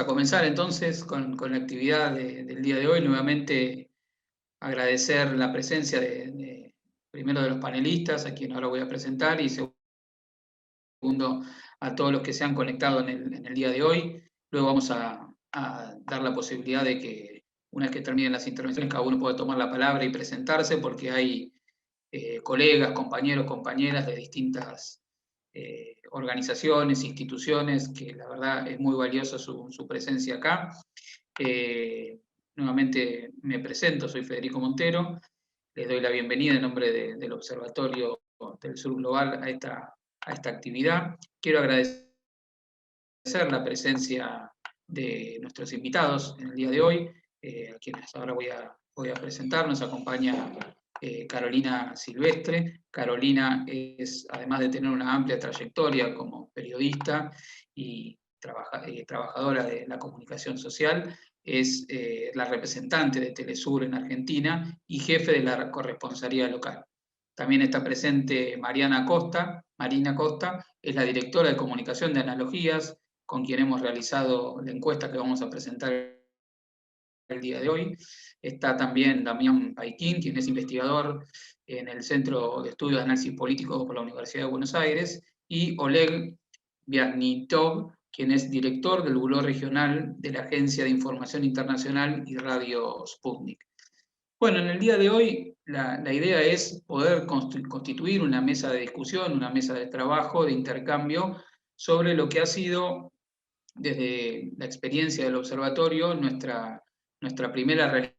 a comenzar entonces con la actividad del día de hoy. Nuevamente agradecer la presencia primero de los panelistas, a quien ahora voy a presentar, y segundo a todos los que se han conectado en el día de hoy. Luego vamos a dar la posibilidad de que una vez que terminen las intervenciones cada uno pueda tomar la palabra y presentarse, porque hay colegas, compañeros, compañeras de distintas organizaciones, instituciones, que la verdad es muy valiosa su presencia acá. Nuevamente me presento, soy Federico Montero, les doy la bienvenida en nombre del Observatorio del Sur Global a esta actividad. Quiero agradecer la presencia de nuestros invitados en el día de hoy, a quienes ahora voy a presentar. Nos acompaña Carolina Silvestre. Carolina es, además de tener una amplia trayectoria como periodista y trabajadora de la comunicación social, es la representante de Telesur en Argentina y jefe de la corresponsalía local. También está presente Marina Costa, es la directora de comunicación de Analogías, con quien hemos realizado la encuesta que vamos a presentar el día de hoy. Está también Damián Paiquín, quien es investigador en el Centro de Estudios de Análisis Político por la Universidad de Buenos Aires, y Oleg Viasnitov, quien es director del Buró Regional de la Agencia de Información Internacional y Radio Sputnik. Bueno, en el día de hoy la idea es poder constituir una mesa de discusión, una mesa de trabajo, de intercambio, sobre lo que ha sido, desde la experiencia del observatorio, nuestra primera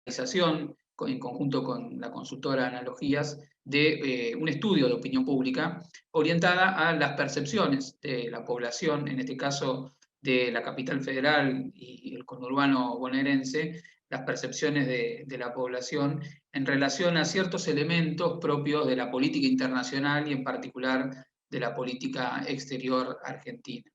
realización, en conjunto con la consultora Analogías, de un estudio de opinión pública orientada a las percepciones de la población, en este caso de la capital federal y el conurbano bonaerense, las percepciones de la población en relación a ciertos elementos propios de la política internacional y en particular de la política exterior argentina.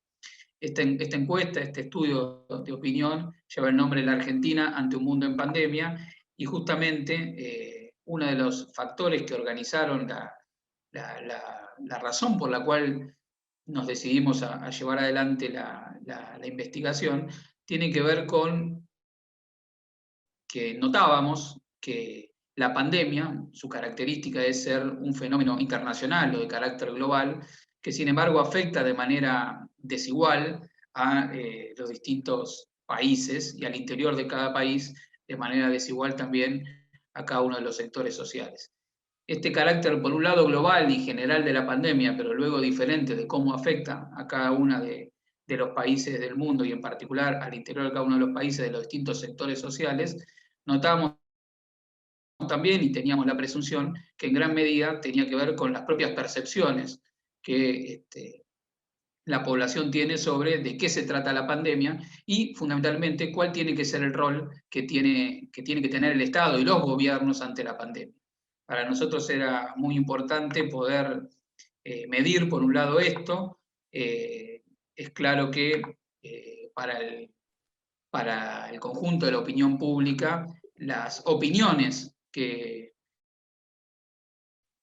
Esta encuesta, este estudio de opinión, lleva el nombre de La Argentina ante un mundo en pandemia, y justamente uno de los factores que organizaron la razón por la cual nos decidimos a llevar adelante la investigación tiene que ver con que notábamos que la pandemia, su característica es ser un fenómeno internacional o de carácter global, que sin embargo afecta de manera desigual a los distintos países, y al interior de cada país de manera desigual también a cada uno de los sectores sociales. Este carácter, por un lado, global y general de la pandemia, pero luego diferente de cómo afecta a cada uno de los países del mundo, y en particular al interior de cada uno de los países de los distintos sectores sociales, notábamos también, y teníamos la presunción, que en gran medida tenía que ver con las propias percepciones que la población tiene sobre de qué se trata la pandemia, y fundamentalmente cuál tiene que ser el rol que tiene que tener el Estado y los gobiernos ante la pandemia. Para nosotros era muy importante poder medir, por un lado, esto. Es claro que para el conjunto de la opinión pública, las opiniones que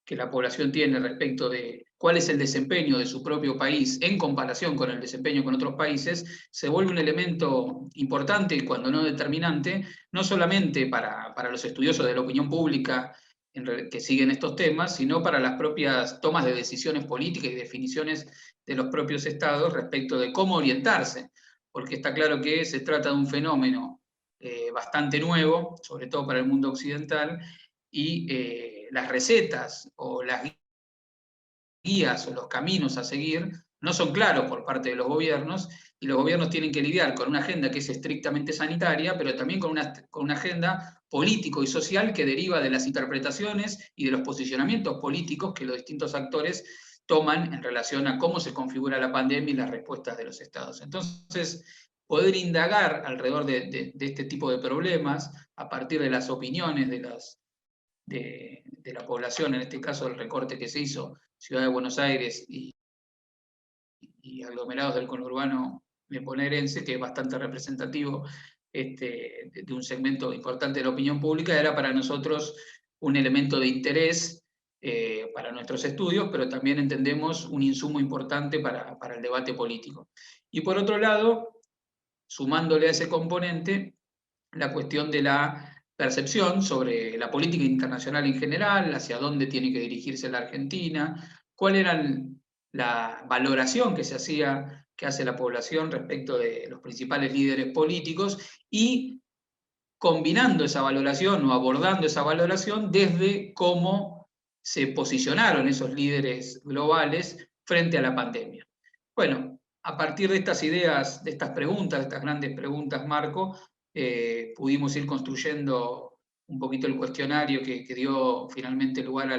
la población tiene respecto de cuál es el desempeño de su propio país en comparación con el desempeño con otros países, se vuelve un elemento importante, cuando no determinante, no solamente para los estudiosos de la opinión pública que siguen estos temas, sino para las propias tomas de decisiones políticas y definiciones de los propios estados respecto de cómo orientarse, porque está claro que se trata de un fenómeno bastante nuevo, sobre todo para el mundo occidental, y las recetas o las guías o los caminos a seguir no son claros por parte de los gobiernos, y los gobiernos tienen que lidiar con una agenda que es estrictamente sanitaria, pero también con una agenda político y social que deriva de las interpretaciones y de los posicionamientos políticos que los distintos actores toman en relación a cómo se configura la pandemia y las respuestas de los estados. Entonces, poder indagar alrededor de este tipo de problemas a partir de las opiniones de la población, en este caso el recorte que se hizo Ciudad de Buenos Aires y aglomerados del conurbano bonaerense, que es bastante representativo de un segmento importante de la opinión pública, era para nosotros un elemento de interés para nuestros estudios, pero también entendemos un insumo importante para el debate político. Y por otro lado, sumándole a ese componente la cuestión de la percepción sobre la política internacional en general, hacia dónde tiene que dirigirse la Argentina, cuál era la valoración que se hacía, que hace la población respecto de los principales líderes políticos, y combinando esa valoración o abordando esa valoración desde cómo se posicionaron esos líderes globales frente a la pandemia. Bueno, a partir de estas ideas, de estas preguntas, de estas grandes preguntas, Marco, pudimos ir construyendo un poquito el cuestionario que dio finalmente lugar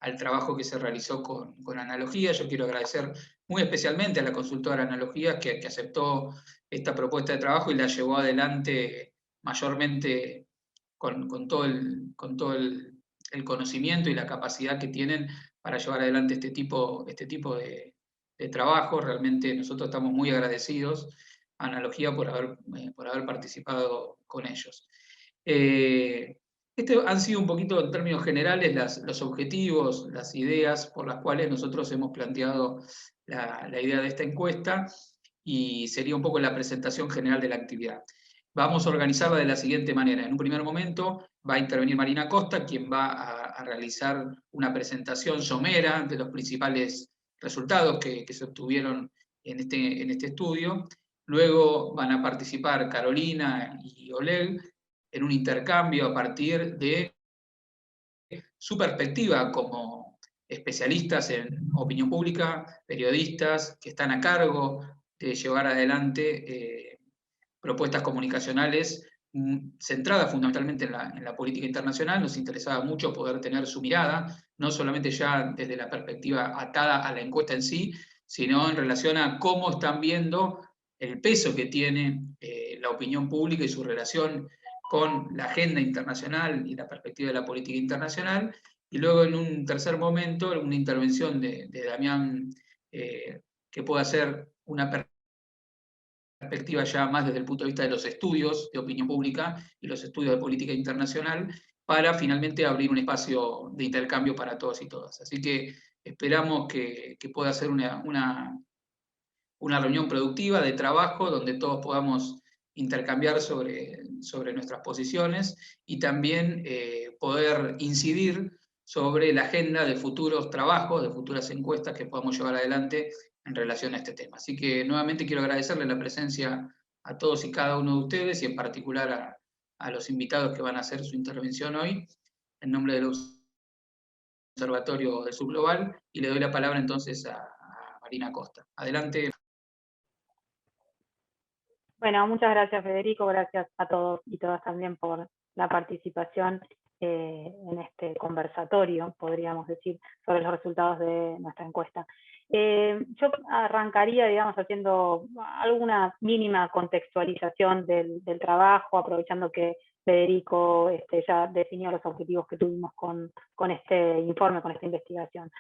al trabajo que se realizó con Analogía. Yo quiero agradecer muy especialmente a la consultora Analogía que aceptó esta propuesta de trabajo y la llevó adelante mayormente con todo el conocimiento y la capacidad que tienen para llevar adelante este tipo de trabajo. Realmente nosotros estamos muy agradecidos a Analogía por haber participado con ellos. Estos han sido un poquito en términos generales los objetivos, las ideas por las cuales nosotros hemos planteado la idea de esta encuesta, y sería un poco la presentación general de la actividad. Vamos a organizarla de la siguiente manera. En un primer momento va a intervenir Marina Costa, quien va a realizar una presentación somera de los principales resultados que se obtuvieron en este estudio. Luego van a participar Carolina y Oleg en un intercambio a partir de su perspectiva como especialistas en opinión pública, periodistas que están a cargo de llevar adelante propuestas comunicacionales centradas fundamentalmente en la política internacional. Nos interesaba mucho poder tener su mirada, no solamente ya desde la perspectiva atada a la encuesta en sí, sino en relación a cómo están viendo el peso que tiene la opinión pública y su relación con la agenda internacional y la perspectiva de la política internacional. Y luego, en un tercer momento, una intervención de Damián, que pueda hacer una perspectiva ya más desde el punto de vista de los estudios de opinión pública y los estudios de política internacional, para finalmente abrir un espacio de intercambio para todos y todas. Así que esperamos que pueda ser una reunión productiva de trabajo donde todos podamos intercambiar sobre nuestras posiciones, y también poder incidir sobre la agenda de futuros trabajos, de futuras encuestas que podamos llevar adelante en relación a este tema. Así que nuevamente quiero agradecerle la presencia a todos y cada uno de ustedes, y en particular a los invitados que van a hacer su intervención hoy, en nombre del Observatorio del Subglobal, y le doy la palabra entonces a Marina Costa. Adelante. Bueno, muchas gracias, Federico, gracias a todos y todas también por la participación en este conversatorio, podríamos decir, sobre los resultados de nuestra encuesta. Yo arrancaría, digamos, haciendo alguna mínima contextualización del trabajo, aprovechando que Federico ya definió los objetivos que tuvimos con este informe, con esta investigación.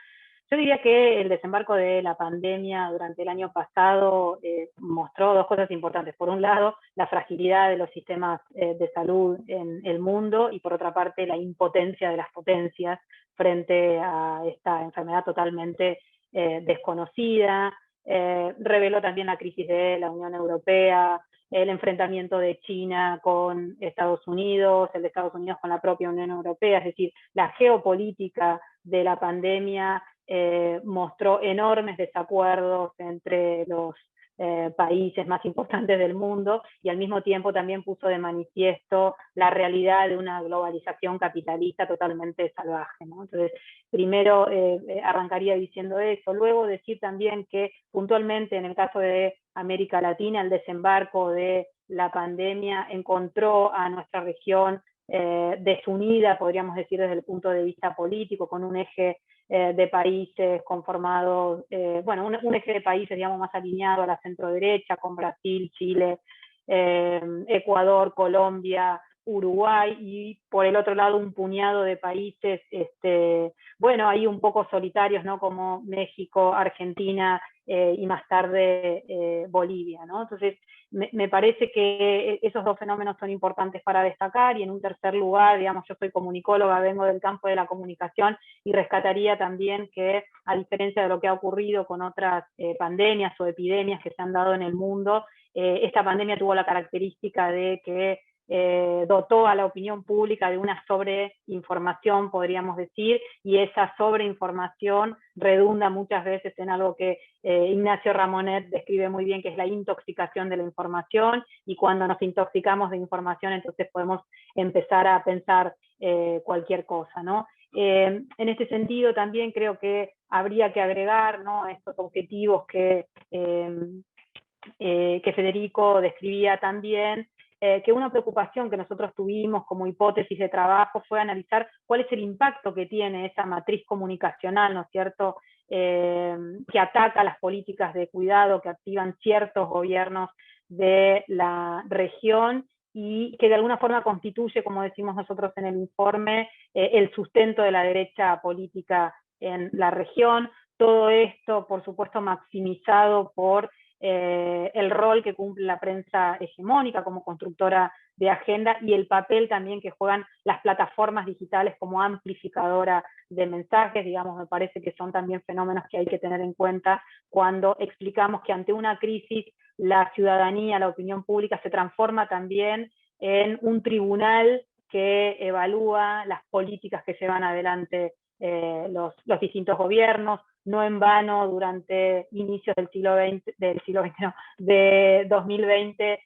Yo diría que el desembarco de la pandemia durante el año pasado mostró dos cosas importantes. Por un lado, la fragilidad de los sistemas de salud en el mundo, y por otra parte, la impotencia de las potencias frente a esta enfermedad totalmente desconocida. Reveló también la crisis de la Unión Europea, el enfrentamiento de China con Estados Unidos, el de Estados Unidos con la propia Unión Europea, es decir, la geopolítica de la pandemia mostró enormes desacuerdos entre los países más importantes del mundo, y al mismo tiempo también puso de manifiesto la realidad de una globalización capitalista totalmente salvaje, ¿no? Entonces, primero arrancaría diciendo eso, luego decir también que puntualmente en el caso de América Latina, el desembarco de la pandemia encontró a nuestra región desunida, podríamos decir, desde el punto de vista político, con un eje de países conformados, bueno, un eje de países, digamos, más alineado a la centro-derecha, con Brasil, Chile, Ecuador, Colombia, Uruguay, y por el otro lado un puñado de países, bueno, ahí un poco solitarios, ¿no? Como México, Argentina y más tarde Bolivia, ¿no? Entonces, me parece que esos dos fenómenos son importantes para destacar. Y en un tercer lugar, digamos, yo soy comunicóloga, vengo del campo de la comunicación, y rescataría también que, a diferencia de lo que ha ocurrido con otras pandemias o epidemias que se han dado en el mundo, esta pandemia tuvo la característica de que dotó a la opinión pública de una sobreinformación, podríamos decir, y esa sobreinformación redunda muchas veces en algo que Ignacio Ramonet describe muy bien, que es la intoxicación de la información, y cuando nos intoxicamos de información, entonces podemos empezar a pensar cualquier cosa, ¿no? En este sentido, también creo que habría que agregar, ¿no?, estos objetivos que Federico describía también, que una preocupación que nosotros tuvimos como hipótesis de trabajo fue analizar cuál es el impacto que tiene esa matriz comunicacional, ¿no es cierto?, que ataca las políticas de cuidado que activan ciertos gobiernos de la región y que de alguna forma constituye, como decimos nosotros en el informe, el sustento de la derecha política en la región. Todo esto, por supuesto, maximizado por el rol que cumple la prensa hegemónica como constructora de agenda y el papel también que juegan las plataformas digitales como amplificadora de mensajes. Digamos, me parece que son también fenómenos que hay que tener en cuenta cuando explicamos que ante una crisis la ciudadanía, la opinión pública se transforma también en un tribunal que evalúa las políticas que llevan adelante los distintos gobiernos. No en vano, durante inicios del siglo XX, no, de 2020,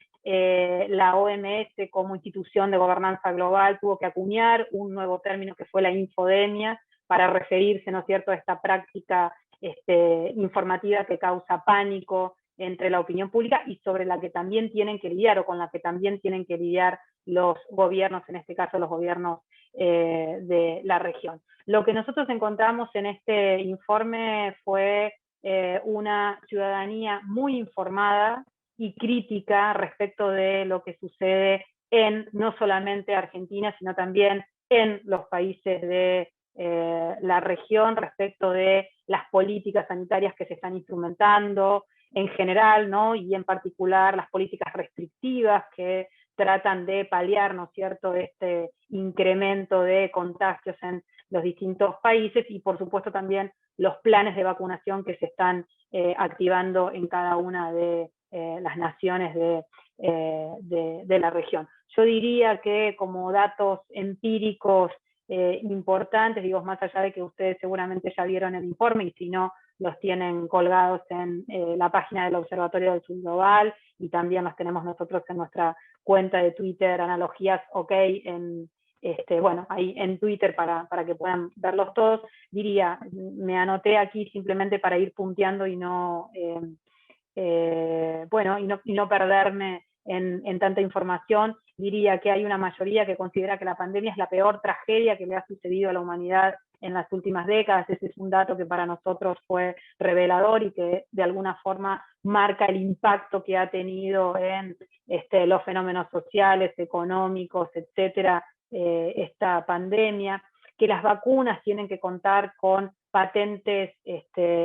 la OMS como institución de gobernanza global tuvo que acuñar un nuevo término que fue la infodemia para referirse, ¿no es cierto?, a esta práctica informativa que causa pánico entre la opinión pública y sobre la que también tienen que lidiar, o con la que también tienen que lidiar los gobiernos, en este caso los gobiernos de la región. Lo que nosotros encontramos en este informe fue una ciudadanía muy informada y crítica respecto de lo que sucede en no solamente Argentina, sino también en los países de la región respecto de las políticas sanitarias que se están instrumentando en general, ¿no?, y en particular las políticas restrictivas que tratan de paliar, ¿no es cierto?, este incremento de contagios en los distintos países, y por supuesto también los planes de vacunación que se están activando en cada una de las naciones de la región. Yo diría que como datos empíricos importantes, digo, más allá de que ustedes seguramente ya vieron el informe, y si no, los tienen colgados en la página del Observatorio del Sur Global, y también los tenemos nosotros en nuestra cuenta de Twitter, Analogías OK, bueno, ahí en Twitter para que puedan verlos todos. Diría, me anoté aquí simplemente para ir punteando y no, bueno, y no perderme en tanta información. Diría que hay una mayoría que considera que la pandemia es la peor tragedia que le ha sucedido a la humanidad en las últimas décadas. Ese es un dato que para nosotros fue revelador y que de alguna forma marca el impacto que ha tenido en los fenómenos sociales, económicos, etcétera, esta pandemia, que las vacunas tienen que contar con patentes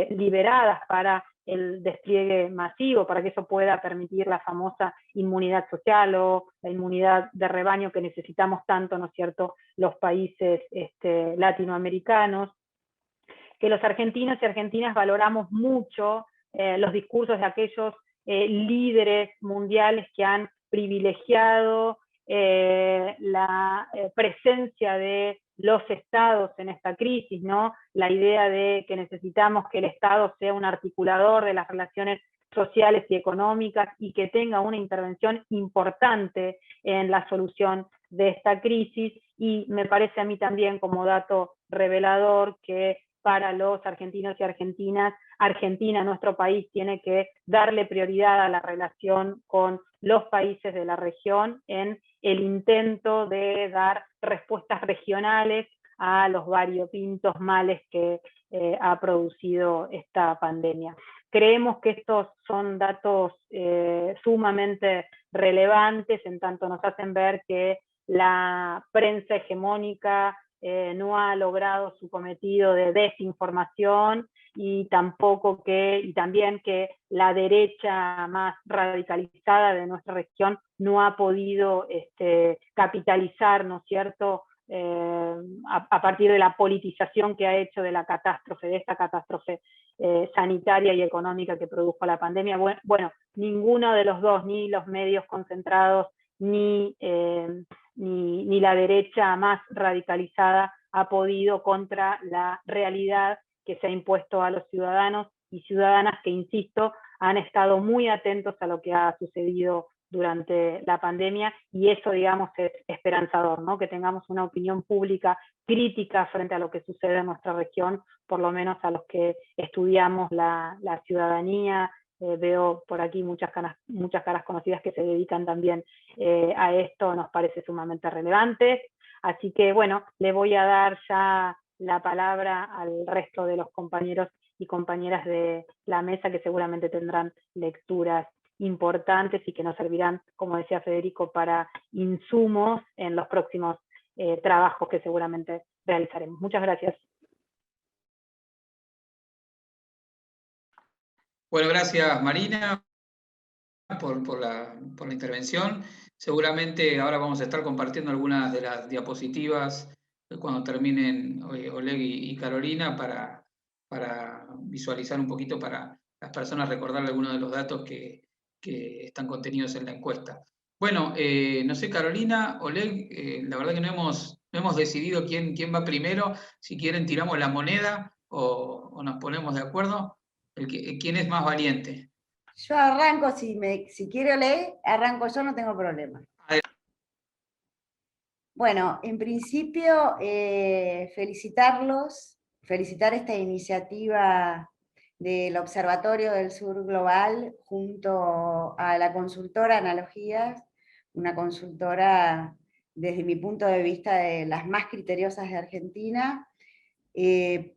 liberadas para el despliegue masivo, para que eso pueda permitir la famosa inmunidad social o la inmunidad de rebaño que necesitamos tanto, ¿no es cierto?, los países latinoamericanos. Que los argentinos y argentinas valoramos mucho los discursos de aquellos líderes mundiales que han privilegiado la presencia de los estados en esta crisis, ¿no? La idea de que necesitamos que el Estado sea un articulador de las relaciones sociales y económicas y que tenga una intervención importante en la solución de esta crisis. Y me parece a mí también como dato revelador que para los argentinos y argentinas, Argentina, nuestro país, tiene que darle prioridad a la relación con los países de la región en el intento de dar respuestas regionales a los variopintos males que ha producido esta pandemia. Creemos que estos son datos sumamente relevantes, en tanto nos hacen ver que la prensa hegemónica no ha logrado su cometido de desinformación, y también que la derecha más radicalizada de nuestra región no ha podido capitalizar, ¿no es cierto?, a partir de la politización que ha hecho de la catástrofe, de esta catástrofe sanitaria y económica que produjo la pandemia. Bueno, ninguno de los dos, ni los medios concentrados, ni la derecha más radicalizada ha podido contra la realidad que se ha impuesto a los ciudadanos y ciudadanas que, insisto, han estado muy atentos a lo que ha sucedido durante la pandemia, y eso, digamos, es esperanzador, ¿no? Que tengamos una opinión pública crítica frente a lo que sucede en nuestra región, por lo menos a los que estudiamos la ciudadanía. Veo por aquí muchas caras conocidas que se dedican también a esto, nos parece sumamente relevante. Así que, bueno, le voy a dar ya la palabra al resto de los compañeros y compañeras de la mesa, que seguramente tendrán lecturas importantes y que nos servirán, como decía Federico, para insumos en los próximos trabajos que seguramente realizaremos. Muchas gracias. Bueno, gracias Marina por la intervención. Seguramente ahora vamos a estar compartiendo algunas de las diapositivas cuando terminen Oleg y Carolina para visualizar un poquito, para las personas recordar algunos de los datos que están contenidos en la encuesta. Bueno, no sé, Carolina, Oleg, la verdad que no hemos decidido quién va primero. Si quieren tiramos la moneda o nos ponemos de acuerdo. ¿Quién es más valiente? Yo arranco, si quiero leer, arranco yo, no tengo problema. Bueno, en principio, felicitar esta iniciativa del Observatorio del Sur Global junto a la consultora Analogías, una consultora, desde mi punto de vista, de las más criteriosas de Argentina,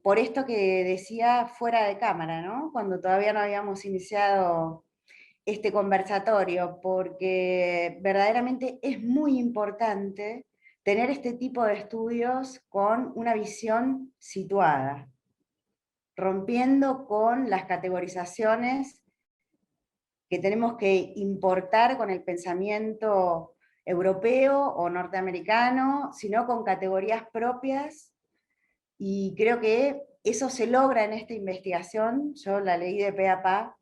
por esto que decía fuera de cámara, ¿no? Cuando todavía no habíamos iniciado este conversatorio, porque verdaderamente es muy importante tener este tipo de estudios con una visión situada, rompiendo con las categorizaciones que tenemos que importar con el pensamiento europeo o norteamericano, sino con categorías propias, y creo que eso se logra en esta investigación. Yo la leí de pe a pa,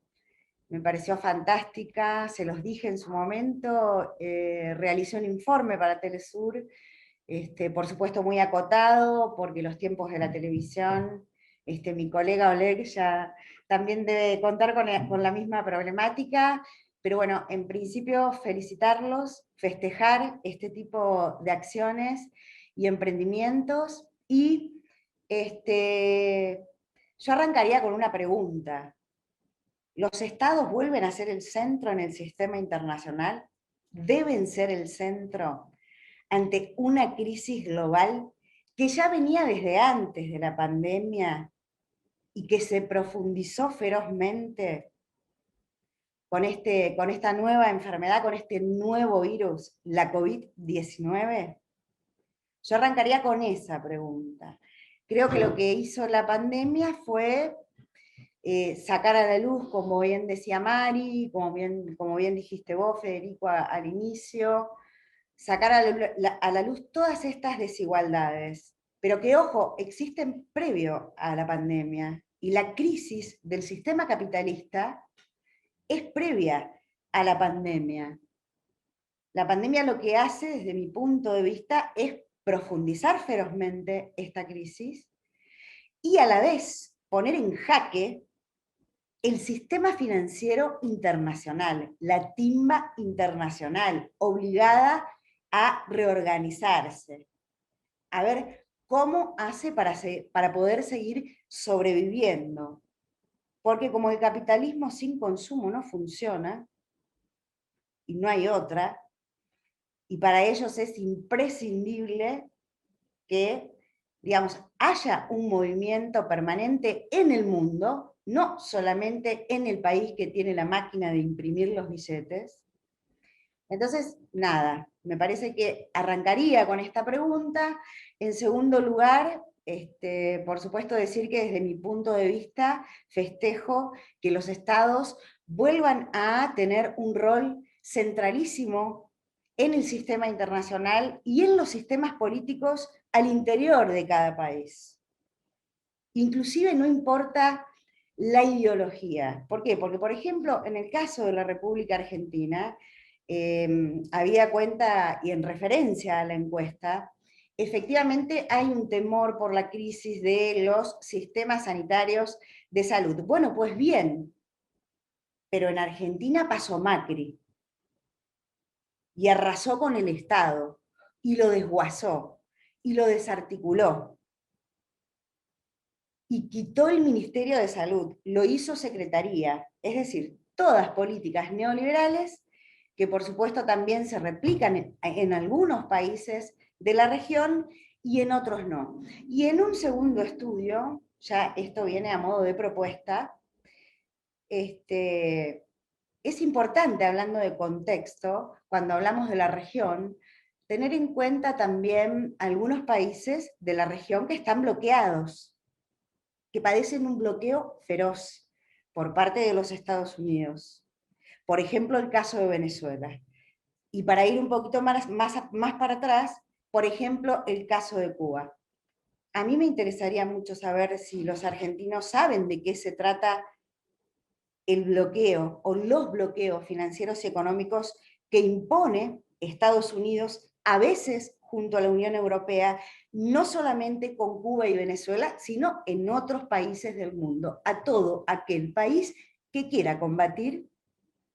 me pareció fantástica, se los dije en su momento, realicé un informe para Telesur, por supuesto muy acotado, porque los tiempos de la televisión, mi colega Oleg ya también debe contar con la misma problemática, pero bueno, en principio felicitarlos, festejar este tipo de acciones y emprendimientos, y yo arrancaría con una pregunta. ¿Los estados vuelven a ser el centro en el sistema internacional? ¿Deben ser el centro ante una crisis global que ya venía desde antes de la pandemia y que se profundizó ferozmente con esta nueva enfermedad, con este nuevo virus, la COVID-19? Yo arrancaría con esa pregunta. Creo que lo que hizo la pandemia fue sacar a la luz, como bien decía Mari, como bien dijiste vos, Federico, al inicio, sacar a la luz todas estas desigualdades, pero que, ojo, existen previo a la pandemia, y la crisis del sistema capitalista es previa a la pandemia. La pandemia lo que hace, desde mi punto de vista, es profundizar ferozmente esta crisis y a la vez poner en jaque el sistema financiero internacional, la timba internacional, obligada a reorganizarse, a ver cómo hace para poder seguir sobreviviendo. Porque como el capitalismo sin consumo no funciona, y no hay otra, y para ellos es imprescindible que, digamos, haya un movimiento permanente en el mundo, no solamente en el país que tiene la máquina de imprimir los billetes. Entonces, nada, me parece que arrancaría con esta pregunta. En segundo lugar, por supuesto decir que desde mi punto de vista festejo que los estados vuelvan a tener un rol centralísimo en el sistema internacional y en los sistemas políticos al interior de cada país. Inclusive no importa la ideología. ¿Por qué? Porque, por ejemplo, en el caso de la República Argentina, habida cuenta y en referencia a la encuesta, efectivamente hay un temor por la crisis de los sistemas sanitarios de salud. Bueno, pues bien, pero en Argentina pasó Macri y arrasó con el Estado y lo desguazó y lo desarticuló y quitó el Ministerio de Salud, lo hizo Secretaría, es decir, todas políticas neoliberales que por supuesto también se replican en algunos países de la región y en otros no. Y en un segundo estudio, ya esto viene a modo de propuesta, es importante, hablando de contexto, cuando hablamos de la región, tener en cuenta también algunos países de la región que están bloqueados, que padecen un bloqueo feroz por parte de los Estados Unidos. Por ejemplo, el caso de Venezuela. Y para ir un poquito más para atrás, por ejemplo, el caso de Cuba. A mí me interesaría mucho saber si los argentinos saben de qué se trata el bloqueo o los bloqueos financieros y económicos que impone Estados Unidos, a veces junto a la Unión Europea, no solamente con Cuba y Venezuela, sino en otros países del mundo, a todo aquel país que quiera combatir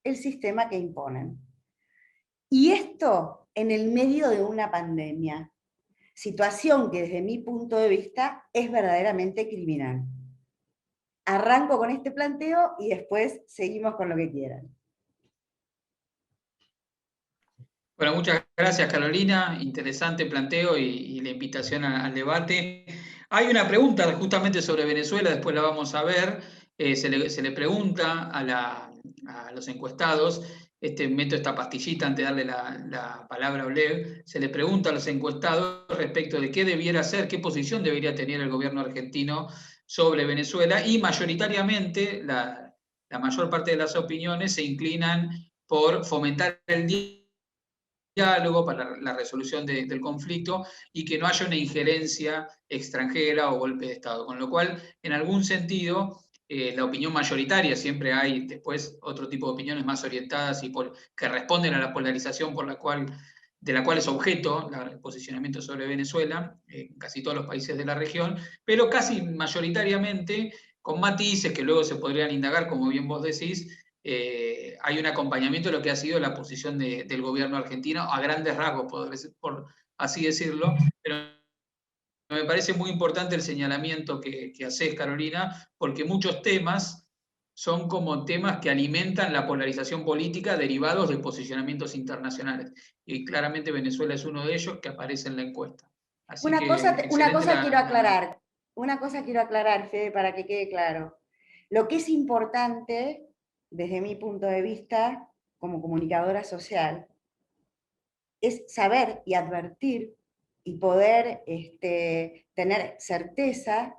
el sistema que imponen. Y esto en el medio de una pandemia, situación que desde mi punto de vista es verdaderamente criminal. Arranco con este planteo y después seguimos con lo que quieran. Bueno, muchas gracias, Carolina. Interesante planteo y la invitación al debate. Hay una pregunta justamente sobre Venezuela, después la vamos a ver. Se le pregunta a los encuestados, meto esta pastillita antes de darle la palabra a Oleg, se le pregunta a los encuestados respecto de qué debiera hacer, qué posición debería tener el gobierno argentino sobre Venezuela, y mayoritariamente la mayor parte de las opiniones se inclinan por fomentar el diálogo para la resolución del conflicto y que no haya una injerencia extranjera o golpe de Estado. Con lo cual, en algún sentido, la opinión mayoritaria, siempre hay después otro tipo de opiniones más orientadas y que responden a la polarización de la cual es objeto el posicionamiento sobre Venezuela, en casi todos los países de la región, pero casi mayoritariamente, con matices que luego se podrían indagar, como bien vos decís, hay un acompañamiento de lo que ha sido la posición del gobierno argentino, a grandes rasgos, por así decirlo, pero me parece muy importante el señalamiento que haces, Carolina, porque muchos temas son como temas que alimentan la polarización política derivados de posicionamientos internacionales. Y claramente Venezuela es uno de ellos que aparece en la encuesta. Así Una cosa quiero aclarar, Fede, para que quede claro. Lo que es importante, desde mi punto de vista, como comunicadora social, es saber y advertir y poder tener certeza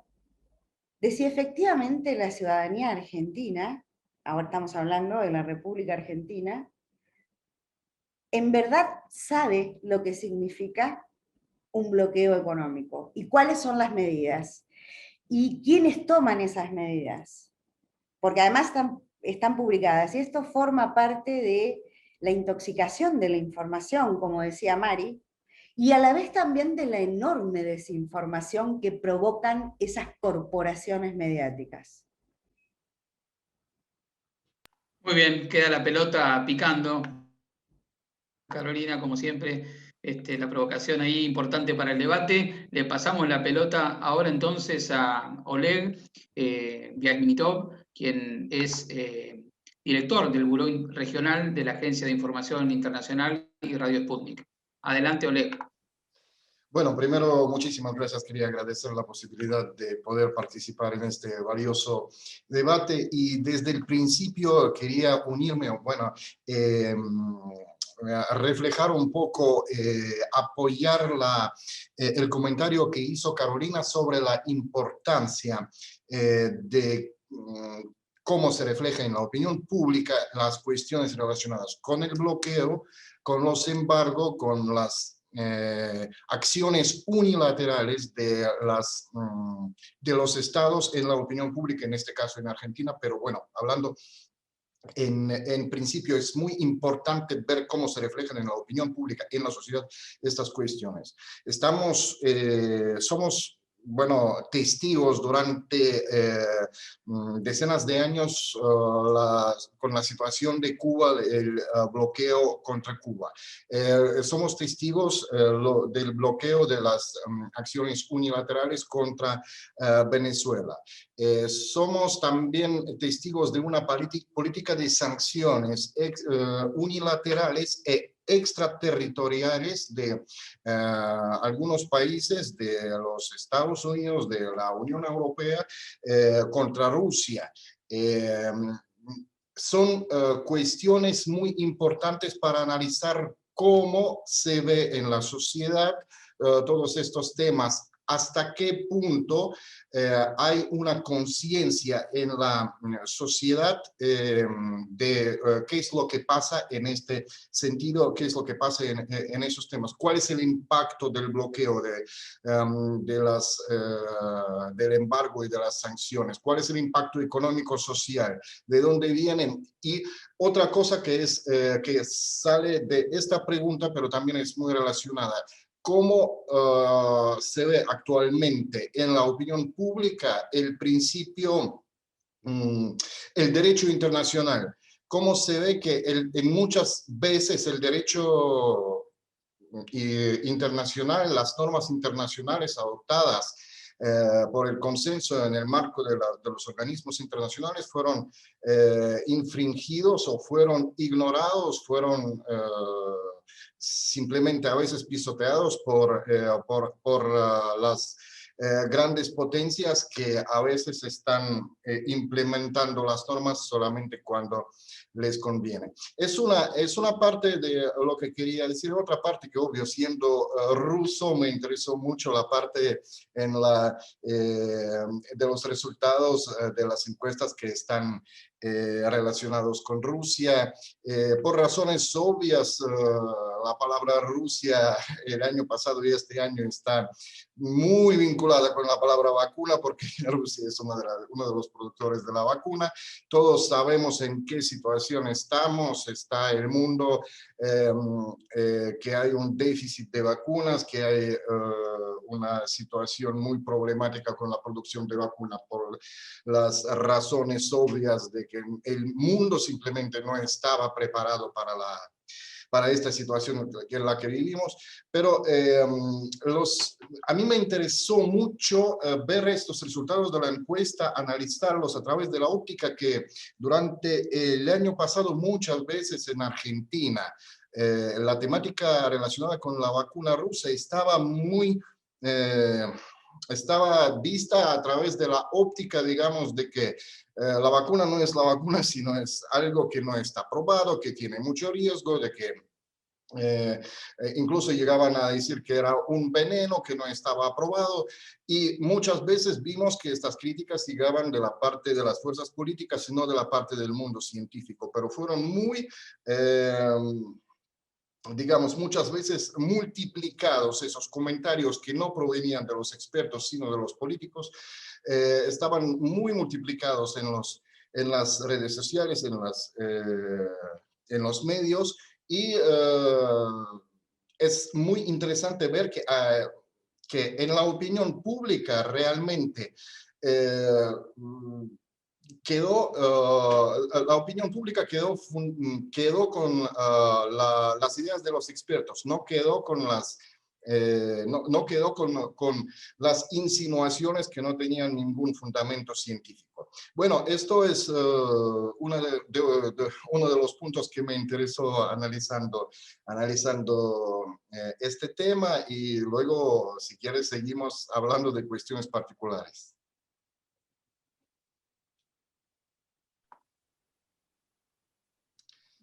de si efectivamente la ciudadanía argentina, ahora estamos hablando de la República Argentina, en verdad sabe lo que significa un bloqueo económico y cuáles son las medidas y quiénes toman esas medidas, porque además están publicadas y esto forma parte de la intoxicación de la información, como decía Mari, y a la vez también de la enorme desinformación que provocan esas corporaciones mediáticas. Muy bien, queda la pelota picando. Carolina, como siempre, la provocación ahí importante para el debate. Le pasamos la pelota ahora entonces a Oleg Viagmitov, quien es director del Buró Regional de la Agencia de Información Internacional y Radio Sputnik. Adelante, Oleg. Bueno, primero, muchísimas gracias. Quería agradecer la posibilidad de poder participar en este valioso debate y desde el principio quería unirme, bueno, a reflejar un poco, apoyar el comentario que hizo Carolina sobre la importancia de cómo se refleja en la opinión pública las cuestiones relacionadas con el bloqueo, con los embargos, con las acciones unilaterales de los estados en la opinión pública, en este caso en Argentina, pero bueno, hablando en principio es muy importante ver cómo se reflejan en la opinión pública, en la sociedad, estas cuestiones. Somos, bueno, testigos durante decenas de años con la situación de Cuba, el bloqueo contra Cuba. Somos testigos del bloqueo de las acciones unilaterales contra Venezuela. Somos también testigos de una política de sanciones unilaterales e extraterritoriales de algunos países de los Estados Unidos, de la Unión Europea, contra Rusia. Son cuestiones muy importantes para analizar cómo se ve en la sociedad todos estos temas, hasta qué punto hay una conciencia en la sociedad de qué es lo que pasa en este sentido, qué es lo que pasa en esos temas, cuál es el impacto del bloqueo, del embargo y de las sanciones, cuál es el impacto económico social, de dónde vienen. Y otra cosa que sale de esta pregunta, pero también es muy relacionada, cómo se ve actualmente en la opinión pública el principio, el derecho internacional, cómo se ve que en muchas veces el derecho internacional, las normas internacionales adoptadas por el consenso en el marco de los organismos internacionales fueron infringidos o fueron ignorados, fueron simplemente a veces pisoteados por las grandes potencias que a veces están implementando las normas solamente cuando les conviene. Es una parte de lo que quería decir. Otra parte que, obvio, siendo ruso, me interesó mucho la parte de los resultados de las encuestas que están relacionados con Rusia. Por razones obvias, la palabra Rusia el año pasado y este año está muy vinculada con la palabra vacuna, porque Rusia es uno de los productores de la vacuna. Todos sabemos en qué situación estamos, está el mundo, que hay un déficit de vacunas, que hay una situación muy problemática con la producción de vacunas por las razones obvias de que el mundo simplemente no estaba preparado para esta situación en la que vivimos, pero a mí me interesó mucho ver estos resultados de la encuesta, analizarlos a través de la óptica que durante el año pasado muchas veces en Argentina la temática relacionada con la vacuna rusa estaba estaba vista a través de la óptica, digamos, de que la vacuna no es la vacuna, sino es algo que no está probado, que tiene mucho riesgo, de que incluso llegaban a decir que era un veneno, que no estaba aprobado, y muchas veces vimos que estas críticas llegaban de la parte de las fuerzas políticas y no de la parte del mundo científico, pero fueron muy... digamos, muchas veces multiplicados esos comentarios que no provenían de los expertos, sino de los políticos, estaban muy multiplicados en las redes sociales, en los medios, y es muy interesante ver que en la opinión pública realmente la opinión pública quedó con las ideas de los expertos, no quedó con no quedó con las insinuaciones que no tenían ningún fundamento científico. Bueno, esto es uno de los puntos que me interesó analizando este tema, y luego, si quieres, seguimos hablando de cuestiones particulares.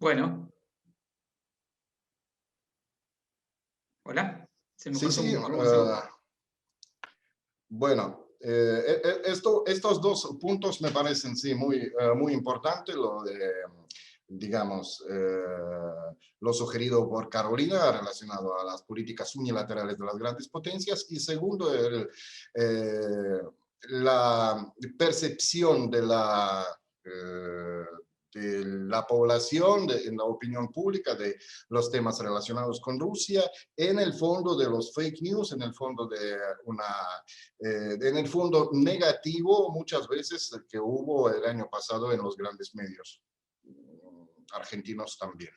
Bueno. Hola. Se me cortó un segundo. Bueno, Estos dos puntos me parecen sí, muy importantes, lo de, digamos, lo sugerido por Carolina relacionado a las políticas unilaterales de las grandes potencias, y segundo, la percepción de la población, en la opinión pública, de los temas relacionados con Rusia, en el fondo de los fake news, en el fondo en el fondo negativo muchas veces que hubo el año pasado en los grandes medios argentinos también.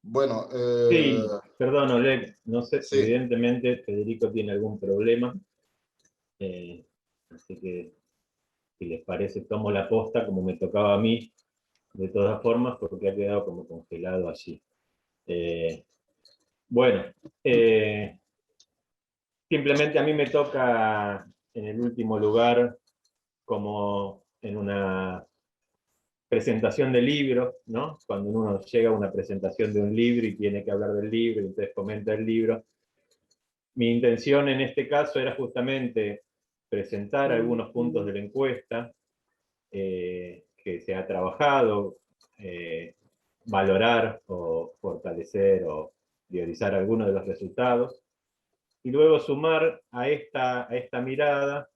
Bueno, Sí, perdón, Oleg, no sé, sí. evidentemente Federico tiene algún problema, así que si les parece tomo la posta como me tocaba a mí, de todas formas, porque ha quedado como congelado allí. Bueno, simplemente a mí me toca en el último lugar como en una presentación de libro, ¿no? Cuando uno llega a una presentación de un libro y tiene que hablar del libro y entonces comenta el libro. Mi intención en este caso era justamente presentar algunos puntos de la encuesta que se ha trabajado, valorar o fortalecer o priorizar algunos de los resultados, y luego sumar a esta mirada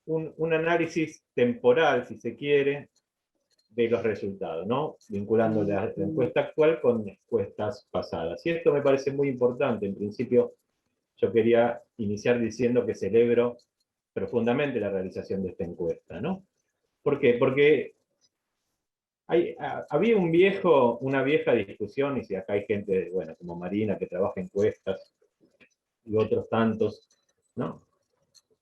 un análisis temporal, si se quiere, de los resultados, ¿no? Vinculando la encuesta actual con encuestas pasadas. Y esto me parece muy importante. En principio, yo quería iniciar diciendo que celebro profundamente la realización de esta encuesta, ¿no? ¿Por qué? Porque había una vieja discusión, y si acá hay gente, bueno, como Marina, que trabaja encuestas, y otros tantos, ¿no?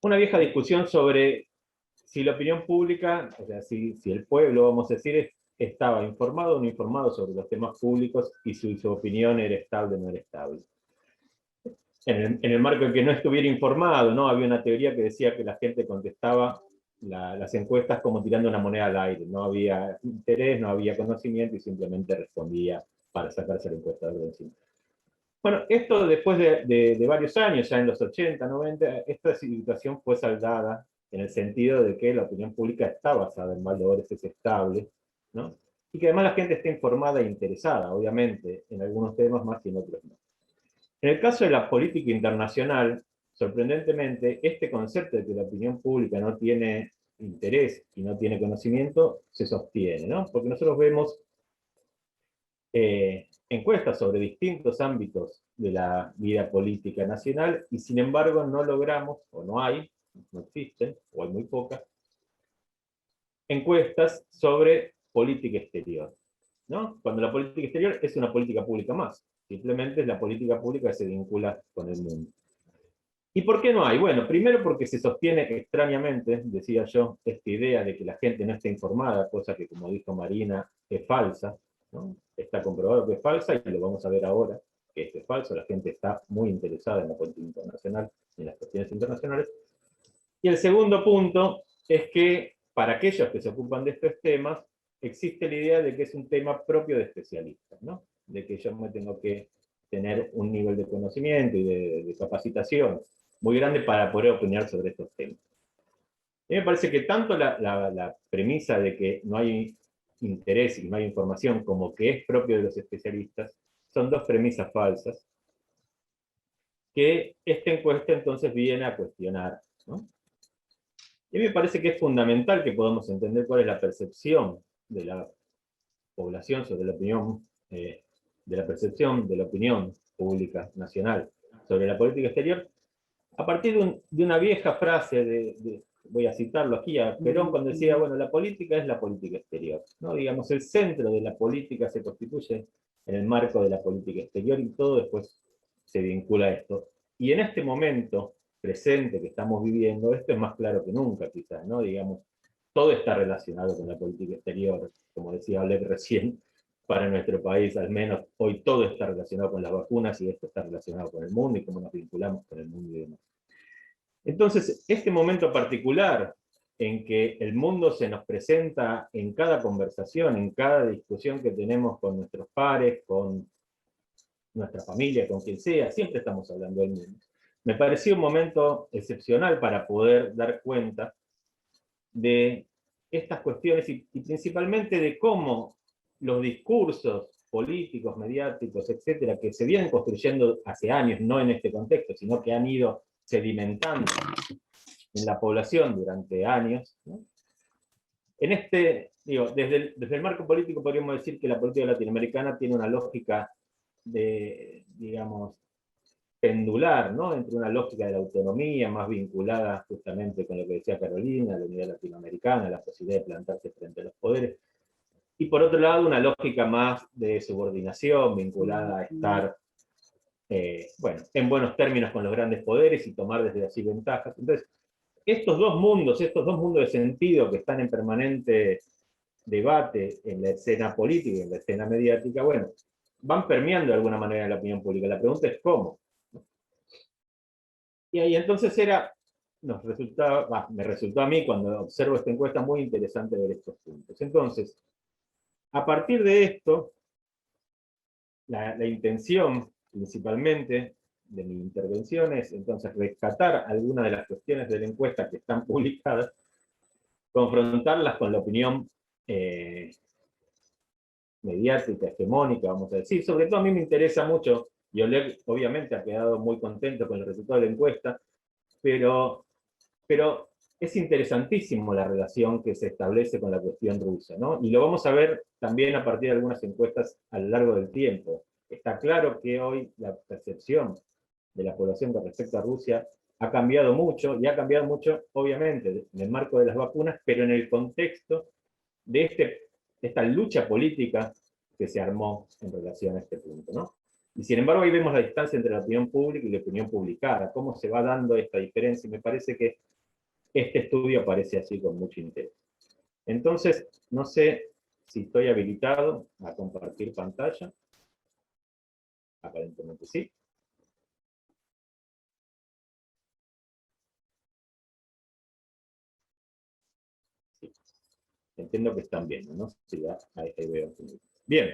Una vieja discusión sobre si la opinión pública, o sea, si el pueblo, vamos a decir, estaba informado o no informado sobre los temas públicos y si su opinión era estable o no era estable. En el marco en que no estuviera informado, ¿no? Había una teoría que decía que la gente contestaba las encuestas como tirando una moneda al aire. No había interés, no había conocimiento y simplemente respondía para sacarse la encuesta de encima. Bueno, esto después de varios años, ya en los 80, 90, esta situación fue saldada en el sentido de que la opinión pública está basada en valores, es estable, ¿no? Y que además la gente está informada e interesada, obviamente, en algunos temas más y en otros no. En el caso de la política internacional, sorprendentemente, este concepto de que la opinión pública no tiene interés y no tiene conocimiento se sostiene, ¿no? Porque nosotros vemos encuestas sobre distintos ámbitos de la vida política nacional y sin embargo no logramos, o no hay, no existen, o hay muy pocas, encuestas sobre política exterior, ¿no? Cuando la política exterior es una política pública más, simplemente es la política pública que se vincula con el mundo. ¿Y por qué no hay? Bueno, primero porque se sostiene extrañamente, decía yo, esta idea de que la gente no está informada, cosa que, como dijo Marina, es falsa, ¿no? Está comprobado que es falsa y lo vamos a ver ahora, que esto es falso, la gente está muy interesada en la política internacional, en las cuestiones internacionales. Y el segundo punto es que para aquellos que se ocupan de estos temas, existe la idea de que es un tema propio de especialistas, ¿no? De que yo me tengo que tener un nivel de conocimiento y de capacitación muy grande para poder opinar sobre estos temas. A mí me parece que tanto la premisa de que no hay interés y no hay información como que es propio de los especialistas, son dos premisas falsas que esta encuesta entonces viene a cuestionar, ¿no? Y a mí me parece que es fundamental que podamos entender cuál es la percepción de la población sobre la opinión, de la percepción de la opinión pública nacional sobre la política exterior, a partir de una vieja frase voy a citarlo aquí a Perón, cuando decía, bueno, la política es la política exterior, ¿no? Digamos, el centro de la política se constituye en el marco de la política exterior y todo después se vincula a esto. Y en este momento presente que estamos viviendo, esto es más claro que nunca, quizás, ¿no? Digamos, todo está relacionado con la política exterior, como decía Oleg recién, para nuestro país, al menos hoy todo está relacionado con las vacunas y esto está relacionado con el mundo y cómo nos vinculamos con el mundo y demás. Entonces, este momento particular en que el mundo se nos presenta en cada conversación, en cada discusión que tenemos con nuestros pares, con nuestra familia, con quien sea, siempre estamos hablando del mundo. Me pareció un momento excepcional para poder dar cuenta de estas cuestiones y principalmente de cómo los discursos políticos, mediáticos, etcétera, que se vienen construyendo hace años, no en este contexto, sino que han ido sedimentando en la población durante años, ¿no? En desde el marco político podríamos decir que la política latinoamericana tiene una lógica de, digamos, pendular, ¿no? Entre una lógica de la autonomía, más vinculada justamente con lo que decía Carolina, la unidad latinoamericana, la posibilidad de plantarse frente a los poderes, y por otro lado una lógica más de subordinación, vinculada a estar, bueno, en buenos términos con los grandes poderes y tomar desde allí ventajas. Entonces, estos dos mundos de sentido que están en permanente debate en la escena política y en la escena mediática, bueno, van permeando de alguna manera en la opinión pública. La pregunta es cómo. Y ahí entonces me resultó a mí, cuando observo esta encuesta, muy interesante ver estos puntos. Entonces, a partir de esto, la intención principalmente de mi intervención es entonces rescatar algunas de las cuestiones de la encuesta que están publicadas, confrontarlas con la opinión mediática, hegemónica, vamos a decir. Sobre todo a mí me interesa mucho, y Oleg obviamente ha quedado muy contento con el resultado de la encuesta, pero es interesantísimo la relación que se establece con la cuestión rusa, ¿no? Y lo vamos a ver también a partir de algunas encuestas a lo largo del tiempo. Está claro que hoy la percepción de la población con respecto a Rusia ha cambiado mucho, y ha cambiado mucho, obviamente, en el marco de las vacunas, pero en el contexto de esta lucha política que se armó en relación a este punto, ¿no? Y sin embargo, ahí vemos la distancia entre la opinión pública y la opinión publicada, cómo se va dando esta diferencia, y me parece que este estudio aparece así con mucho interés. Entonces, no sé si estoy habilitado a compartir pantalla. Aparentemente sí. Sí. Entiendo que están viendo, ¿no? Sí, ahí veo. Bien.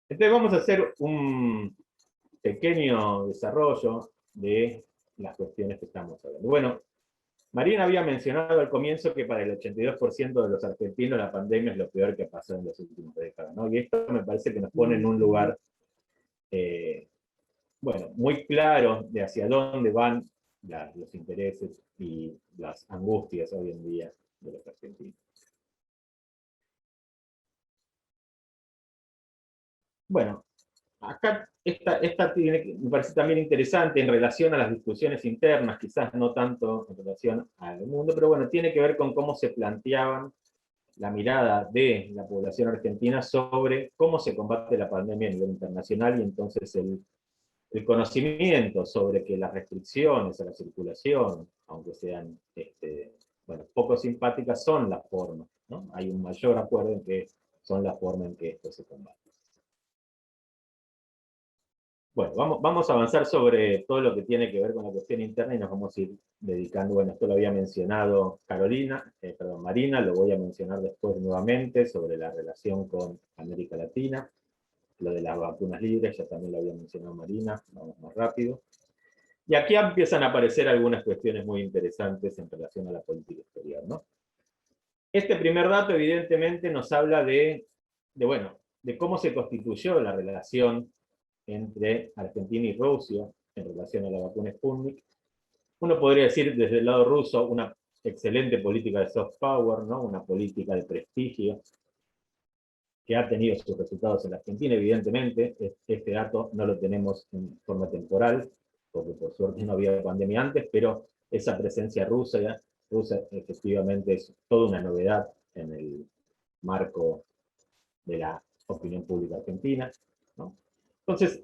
Entonces vamos a hacer un pequeño desarrollo de las cuestiones que estamos hablando. Bueno, Marina había mencionado al comienzo que para el 82% de los argentinos la pandemia es lo peor que pasó en las últimas décadas, ¿no? Y esto me parece que nos pone en un lugar, bueno, muy claro de hacia dónde van los intereses y las angustias hoy en día de los argentinos. Bueno, acá me parece también interesante en relación a las discusiones internas, quizás no tanto en relación al mundo, pero bueno, tiene que ver con cómo se planteaban la mirada de la población argentina sobre cómo se combate la pandemia a nivel internacional, y entonces el conocimiento sobre que las restricciones a la circulación, aunque sean bueno, poco simpáticas, son las formas, ¿no? Hay un mayor acuerdo en que son la forma en que esto se combate. Bueno, vamos a avanzar sobre todo lo que tiene que ver con la cuestión interna y nos vamos a ir dedicando, bueno, esto lo había mencionado Marina, lo voy a mencionar después nuevamente sobre la relación con América Latina, lo de las vacunas libres, ya también lo había mencionado Marina, vamos más rápido. Y aquí empiezan a aparecer algunas cuestiones muy interesantes en relación a la política exterior, ¿no? Este primer dato evidentemente nos habla de cómo se constituyó la relación entre Argentina y Rusia en relación a la vacuna Sputnik. Uno podría decir desde el lado ruso una excelente política de soft power, ¿no? Una política de prestigio que ha tenido sus resultados en la Argentina. Evidentemente, este dato no lo tenemos en forma temporal, porque por suerte no había pandemia antes, pero esa presencia rusa efectivamente es toda una novedad en el marco de la opinión pública argentina, ¿no? Entonces,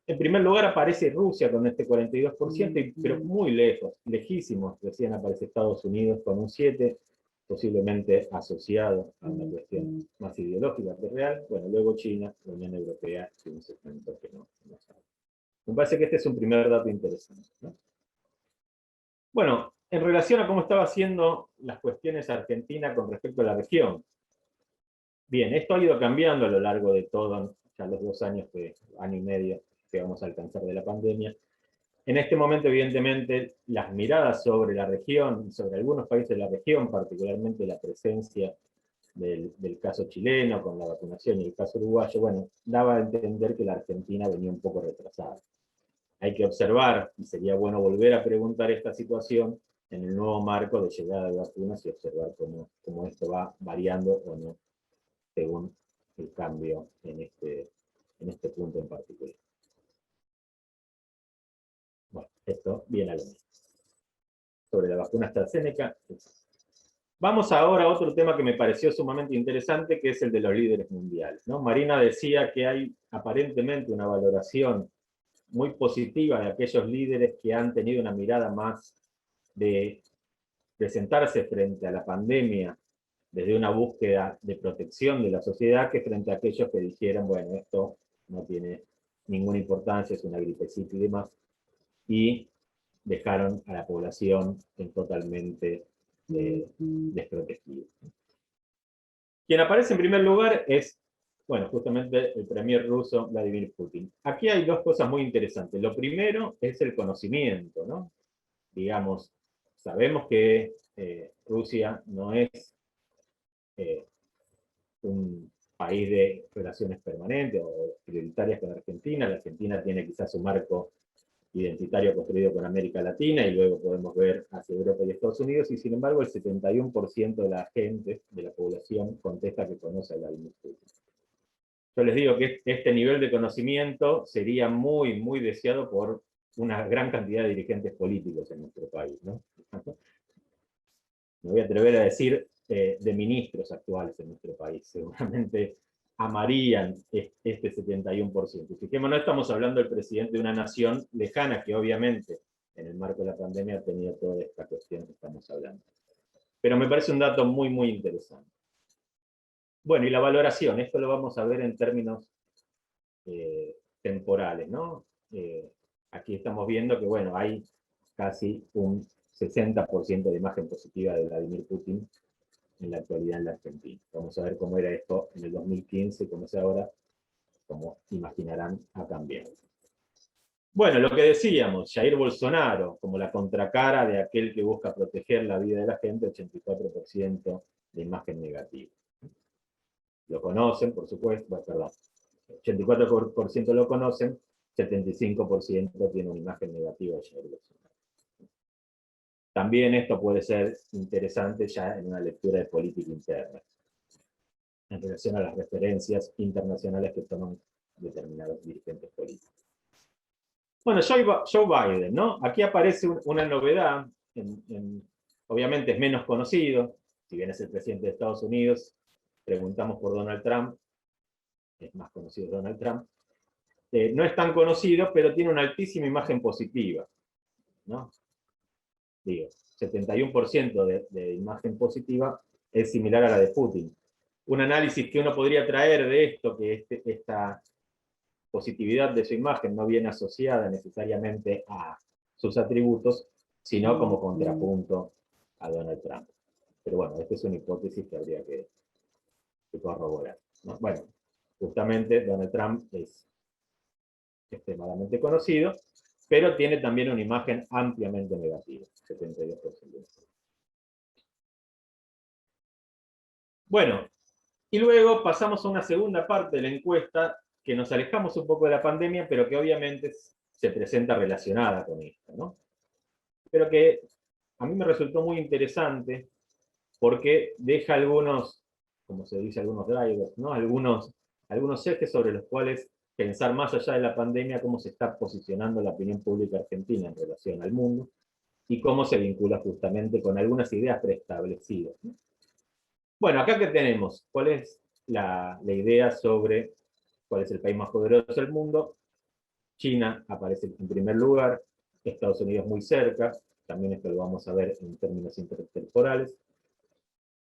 en primer lugar aparece Rusia con este 42%, pero muy lejos, lejísimos, recién aparece Estados Unidos con un 7%, posiblemente asociado a una cuestión más ideológica que real. Bueno, luego China, la Unión Europea, y un segmento que no sabe. Me parece que este es un primer dato interesante, ¿no? Bueno, en relación a cómo estaba haciendo las cuestiones Argentina con respecto a la región. Bien, esto ha ido cambiando a lo largo de toda ya los 2 años, año y medio que vamos a alcanzar de la pandemia. En este momento, evidentemente, las miradas sobre la región, sobre algunos países de la región, particularmente la presencia del caso chileno con la vacunación y el caso uruguayo, bueno, daba a entender que la Argentina venía un poco retrasada. Hay que observar, y sería bueno volver a preguntar esta situación en el nuevo marco de llegada de vacunas y observar cómo esto va variando o no según el cambio en este punto en particular. Bueno, esto viene a lo mismo. Sobre la vacuna AstraZeneca. Vamos ahora a otro tema que me pareció sumamente interesante, que es el de los líderes mundiales, ¿no? Marina decía que hay aparentemente una valoración muy positiva de aquellos líderes que han tenido una mirada más de presentarse frente a la pandemia desde una búsqueda de protección de la sociedad, que frente a aquellos que dijeron, bueno, esto no tiene ninguna importancia, es una gripecita y demás, y dejaron a la población totalmente desprotegida. Quien aparece en primer lugar es, bueno, justamente el premier ruso Vladimir Putin. Aquí hay dos cosas muy interesantes. Lo primero es el conocimiento, ¿no? Digamos, sabemos que Rusia no es un país de relaciones permanentes o prioritarias con Argentina. La Argentina tiene quizás su marco identitario construido con América Latina, y luego podemos ver hacia Europa y Estados Unidos, y sin embargo el 71% de la gente, de la población, contesta que conoce a Vladimir Putin. Yo les digo que este nivel de conocimiento sería muy, muy deseado por una gran cantidad de dirigentes políticos en nuestro país, ¿no? Me voy a atrever a decir de ministros actuales en nuestro país. Seguramente amarían este 71%. Y fijémonos, no estamos hablando del presidente de una nación lejana que obviamente en el marco de la pandemia ha tenido toda esta cuestión que estamos hablando. Pero me parece un dato muy, muy interesante. Bueno, y la valoración, esto lo vamos a ver en términos temporales, ¿no? Aquí estamos viendo que, bueno, hay casi un 60% de imagen positiva de Vladimir Putin en la actualidad en la Argentina. Vamos a ver cómo era esto en el 2015, cómo es ahora, como imaginarán, ha cambiado. Bueno, lo que decíamos, Jair Bolsonaro, como la contracara de aquel que busca proteger la vida de la gente, 84% de imagen negativa. Lo conocen, por supuesto, bueno, perdón, 84% lo conocen, 75% tiene una imagen negativa de Jair Bolsonaro. También esto puede ser interesante ya en una lectura de política interna, en relación a las referencias internacionales que toman determinados dirigentes políticos. Bueno, Joe Biden, ¿no? Aquí aparece una novedad, obviamente es menos conocido, si bien es el presidente de Estados Unidos, preguntamos por Donald Trump, es más conocido Donald Trump, no es tan conocido, pero tiene una altísima imagen positiva, ¿no? Digo, 71% de imagen positiva es similar a la de Putin. Un análisis que uno podría traer de esto, que esta positividad de su imagen no viene asociada necesariamente a sus atributos, sino como contrapunto a Donald Trump. Pero bueno, esta es una hipótesis que habría que corroborar, ¿no? Bueno, justamente Donald Trump es extremadamente conocido, pero tiene también una imagen ampliamente negativa, 72%. Bueno, y luego pasamos a una segunda parte de la encuesta, que nos alejamos un poco de la pandemia, pero que obviamente se presenta relacionada con esto, ¿no? Pero que a mí me resultó muy interesante, porque deja algunos, como se dice, algunos drivers, ¿no? Algunos ejes sobre los cuales pensar más allá de la pandemia, cómo se está posicionando la opinión pública argentina en relación al mundo, y cómo se vincula justamente con algunas ideas preestablecidas, ¿no? Bueno, acá que tenemos, ¿cuál es la idea sobre cuál es el país más poderoso del mundo? China aparece en primer lugar, Estados Unidos muy cerca, también esto lo vamos a ver en términos intertemporales.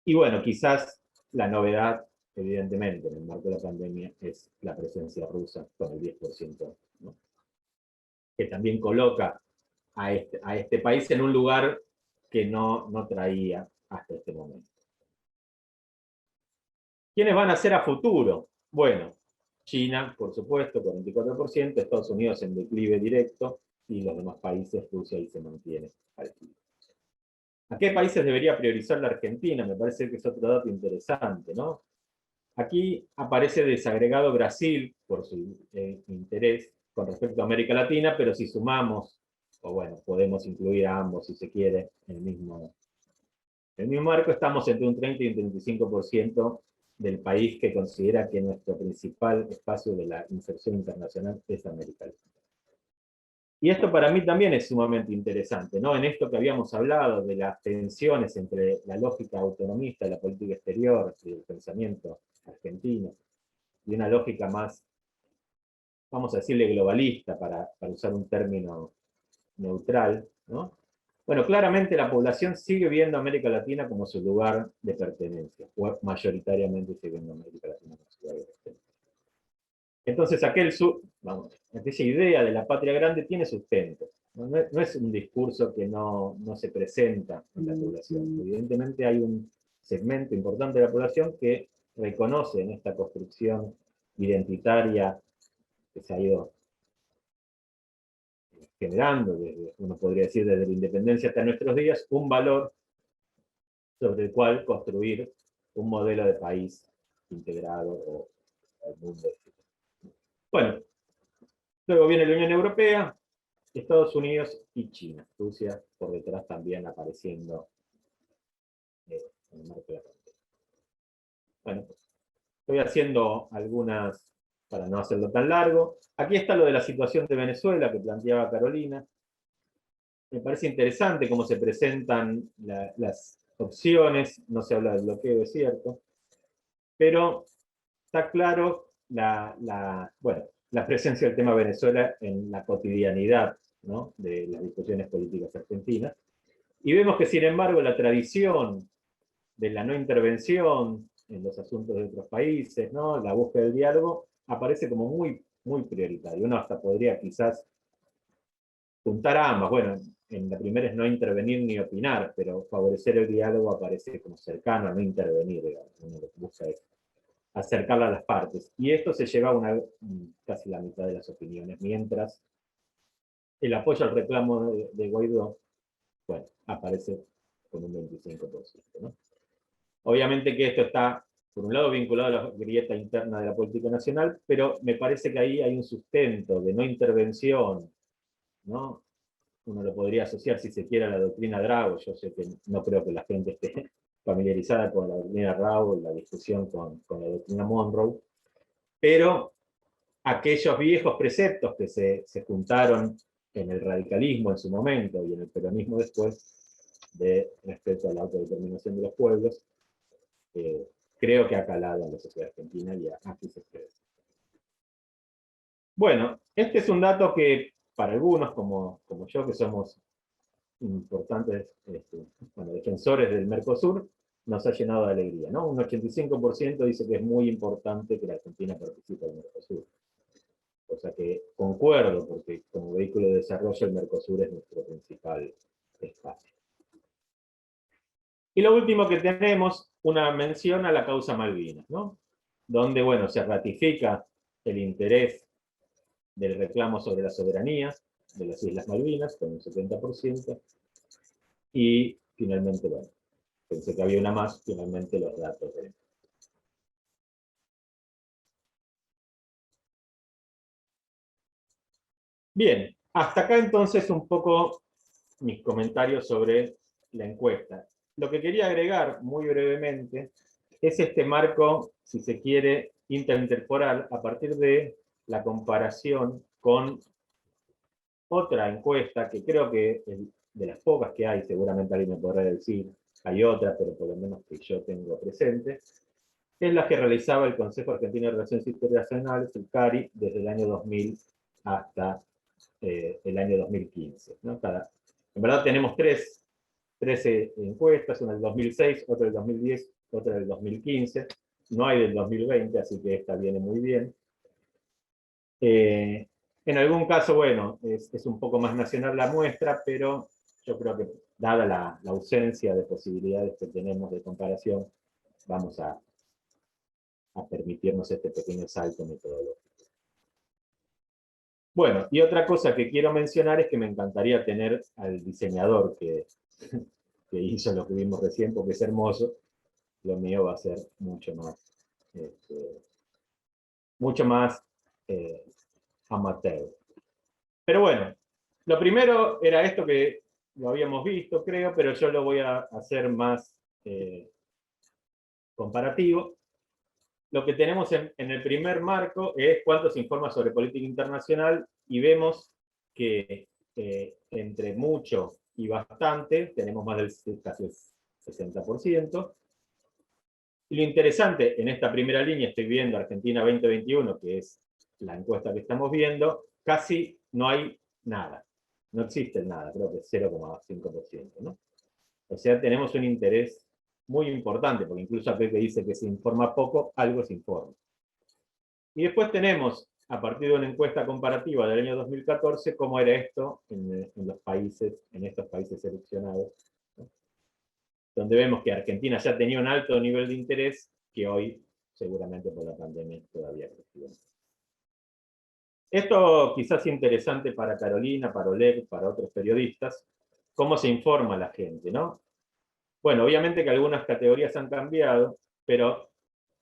Y bueno, quizás la novedad, evidentemente, en el marco de la pandemia, es la presencia rusa con el 10%, ¿no? Que también coloca a este país en un lugar que no traía hasta este momento. ¿Quiénes van a ser a futuro? Bueno, China, por supuesto, 44%, Estados Unidos en declive directo, y los demás países, Rusia ahí se mantiene altiva. ¿A qué países debería priorizar la Argentina? Me parece que es otro dato interesante, ¿no? Aquí aparece desagregado Brasil por su interés con respecto a América Latina, pero si sumamos, o bueno, podemos incluir a ambos si se quiere, en el mismo marco, estamos entre un 30 y un 35% del país que considera que nuestro principal espacio de la inserción internacional es América Latina. Y esto para mí también es sumamente interesante, ¿no? En esto que habíamos hablado de las tensiones entre la lógica autonomista de la política exterior y el pensamiento argentino, y una lógica más, vamos a decirle, globalista, para usar un término neutral, ¿no? Bueno, claramente la población sigue viendo a América Latina como su lugar de pertenencia, o mayoritariamente sigue viendo a América Latina como su lugar de pertenencia. Entonces aquella idea de la patria grande tiene sustento. No es un discurso que no se presenta en la población. Evidentemente hay un segmento importante de la población que reconoce en esta construcción identitaria que se ha ido generando, uno podría decir desde la independencia hasta nuestros días, un valor sobre el cual construir un modelo de país integrado o el mundo. Bueno, luego viene la Unión Europea, Estados Unidos y China. Rusia por detrás también apareciendo en el marco de la frontera. Bueno, estoy haciendo algunas, para no hacerlo tan largo. Aquí está lo de la situación de Venezuela que planteaba Carolina. Me parece interesante cómo se presentan las opciones, no se habla del bloqueo, es cierto, pero está claro la presencia del tema Venezuela en la cotidianidad, ¿no?, de las discusiones políticas argentinas. Y vemos que, sin embargo, la tradición de la no intervención en los asuntos de otros países, ¿no?, la búsqueda del diálogo, aparece como muy, muy prioritario. Uno hasta podría quizás juntar a ambas. Bueno, en la primera es no intervenir ni opinar, pero favorecer el diálogo aparece como cercano a no intervenir, digamos. Uno lo que busca es acercarla a las partes. Y esto se lleva a casi la mitad de las opiniones, mientras el apoyo al reclamo de Guaidó, bueno, aparece con un 25%, ¿no? Obviamente que esto está, por un lado, vinculado a la grieta interna de la política nacional, pero me parece que ahí hay un sustento de no intervención, ¿no? Uno lo podría asociar, si se quiere, a la doctrina Drago. Yo sé que no creo que la gente esté familiarizada con la doctrina Drago y la discusión con la doctrina Monroe, pero aquellos viejos preceptos que se juntaron en el radicalismo en su momento y en el peronismo después, de respecto a la autodeterminación de los pueblos, creo que ha calado a la sociedad argentina y aquí se expresa. Bueno, este es un dato que para algunos, como yo, que somos importantes defensores del Mercosur, nos ha llenado de alegría, ¿no? Un 85% dice que es muy importante que la Argentina participe en el Mercosur. O sea que concuerdo, porque como vehículo de desarrollo el Mercosur es nuestro principal espacio. Y lo último que tenemos, una mención a la causa Malvinas, ¿no? Donde, bueno, se ratifica el interés del reclamo sobre la soberanía de las Islas Malvinas, con un 70%, y finalmente, bueno, pensé que había una más, finalmente los datos de... Bien, hasta acá entonces un poco mis comentarios sobre la encuesta. Lo que quería agregar muy brevemente es este marco, si se quiere, intertemporal, a partir de la comparación con otra encuesta que creo que de las pocas que hay, seguramente alguien me podrá decir, hay otras, pero por lo menos que yo tengo presente, es la que realizaba el Consejo Argentino de Relaciones Internacionales, el CARI, desde el año 2000 hasta el año 2015. ¿No? En verdad tenemos tres encuestas, una del 2006, otra del 2010, otra del 2015. No hay del 2020, así que esta viene muy bien. En algún caso, bueno, es un poco más nacional la muestra, pero yo creo que, dada la ausencia de posibilidades que tenemos de comparación, vamos a a permitirnos este pequeño salto metodológico. Bueno, y otra cosa que quiero mencionar es que me encantaría tener al diseñador que hizo lo que vimos recién, porque es hermoso. Lo mío va a ser mucho más amateur. Pero bueno, lo primero era esto que lo habíamos visto, creo, pero yo lo voy a hacer más comparativo. Lo que tenemos en el primer marco es cuánto se informa sobre política internacional, y vemos que entre mucho y bastante tenemos más del casi el 60%. Y lo interesante, en esta primera línea estoy viendo Argentina 2021, que es la encuesta que estamos viendo, casi no hay nada. No existe nada, creo que es 0,5%, ¿no? O sea, tenemos un interés muy importante, porque incluso aquel que dice que se informa poco, algo se informa. Y después tenemos, a partir de una encuesta comparativa del año 2014, cómo era esto en estos países seleccionados, ¿no? Donde vemos que Argentina ya tenía un alto nivel de interés, que hoy, seguramente por la pandemia, todavía creció. Esto quizás es interesante para Carolina, para Oleg, para otros periodistas, cómo se informa la gente, ¿no? Bueno, obviamente que algunas categorías han cambiado, pero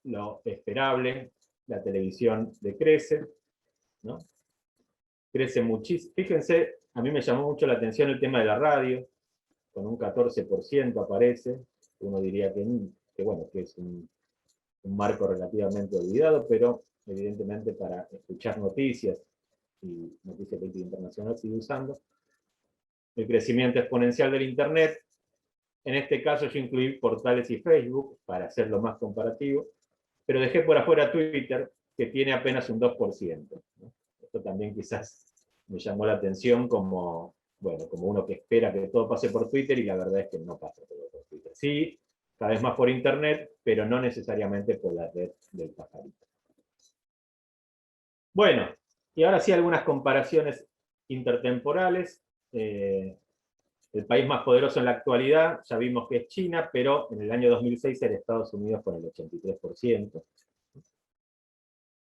lo esperable, la televisión decrece, ¿no? Crece muchísimo. Fíjense, a mí me llamó mucho la atención el tema de la radio, con un 14% aparece. Uno diría que bueno, que es un marco relativamente olvidado, pero evidentemente para escuchar noticias y noticias política internacional sigue usando. El crecimiento exponencial del Internet. En este caso yo incluí portales y Facebook para hacerlo más comparativo, pero dejé por afuera Twitter, que tiene apenas un 2%, ¿no? Esto también quizás me llamó la atención como, bueno, como uno que espera que todo pase por Twitter, y la verdad es que no pasa todo por Twitter. Sí, cada vez más por Internet, pero no necesariamente por la red del pajarito. Bueno, y ahora sí algunas comparaciones intertemporales. El país más poderoso en la actualidad, ya vimos que es China, pero en el año 2006 era Estados Unidos con el 83%.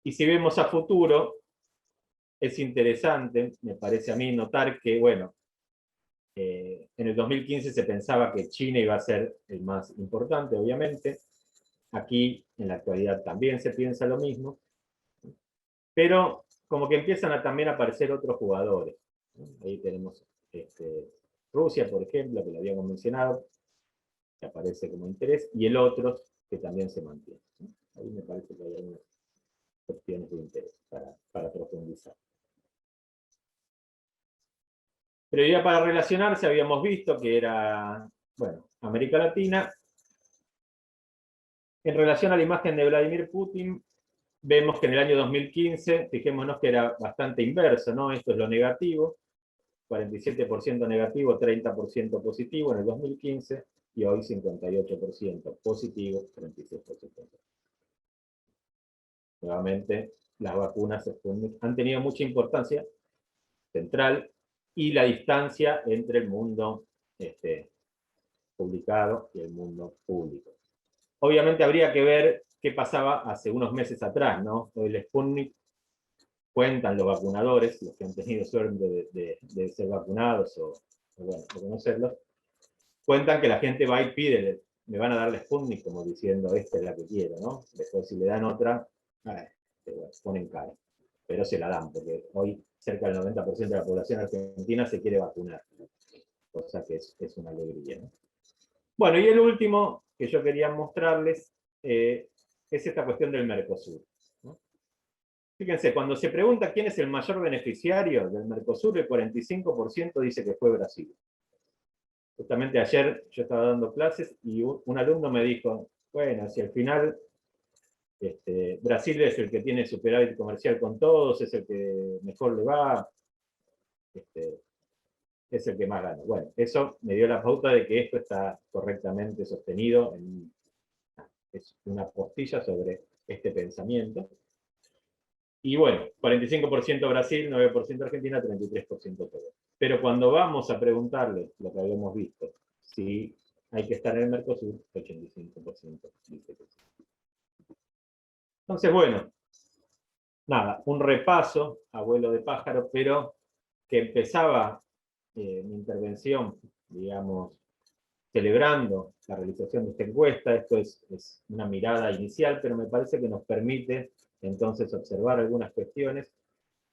Y si vemos a futuro, es interesante, me parece a mí, notar que, bueno, en el 2015 se pensaba que China iba a ser el más importante, obviamente. Aquí, en la actualidad, también se piensa lo mismo. Pero como que empiezan a también aparecer otros jugadores, ¿no? Ahí tenemos Rusia, por ejemplo, que lo habíamos mencionado, que aparece como interés, y el otro, que también se mantiene, ¿no? Ahí me parece que hay algunas cuestiones de interés para profundizar. Pero ya para relacionarse habíamos visto que era, bueno, América Latina. En relación a la imagen de Vladimir Putin, vemos que en el año 2015, fijémonos que era bastante inverso, ¿no? Esto es lo negativo, 47% negativo, 30% positivo en el 2015, y hoy 58% positivo, 36% negativo. Nuevamente, las vacunas han tenido mucha importancia central, y la distancia entre el mundo publicado y el mundo público. Obviamente habría que ver qué pasaba hace unos meses atrás, ¿no? El Sputnik, cuentan los vacunadores, los que han tenido suerte de ser vacunados o bueno, o conocerlos, cuentan que la gente va y pide, me van a dar la Sputnik, como diciendo, esta es la que quiero, ¿no? Después si le dan otra, ponen cara. Pero se la dan, porque hoy cerca del 90% de la población argentina se quiere vacunar, cosa que es una alegría, ¿no? Bueno, y el último que yo quería mostrarles es esta cuestión del Mercosur, ¿no? Fíjense, cuando se pregunta quién es el mayor beneficiario del Mercosur, el 45% dice que fue Brasil. Justamente ayer yo estaba dando clases y un alumno me dijo, bueno, si al final Brasil es el que tiene superávit comercial con todos, es el que mejor le va, es el que más gana. Bueno, eso me dio la pauta de que esto está correctamente sostenido, es una postilla sobre este pensamiento. Y bueno, 45% Brasil, 9% Argentina, 33% todo. Pero cuando vamos a preguntarle lo que habíamos visto, si hay que estar en el Mercosur, 85% dice que sí. Entonces, bueno, nada, un repaso, abuelo de pájaro, pero que empezaba mi intervención, digamos, celebrando la realización de esta encuesta. Esto es una mirada inicial, pero me parece que nos permite entonces observar algunas cuestiones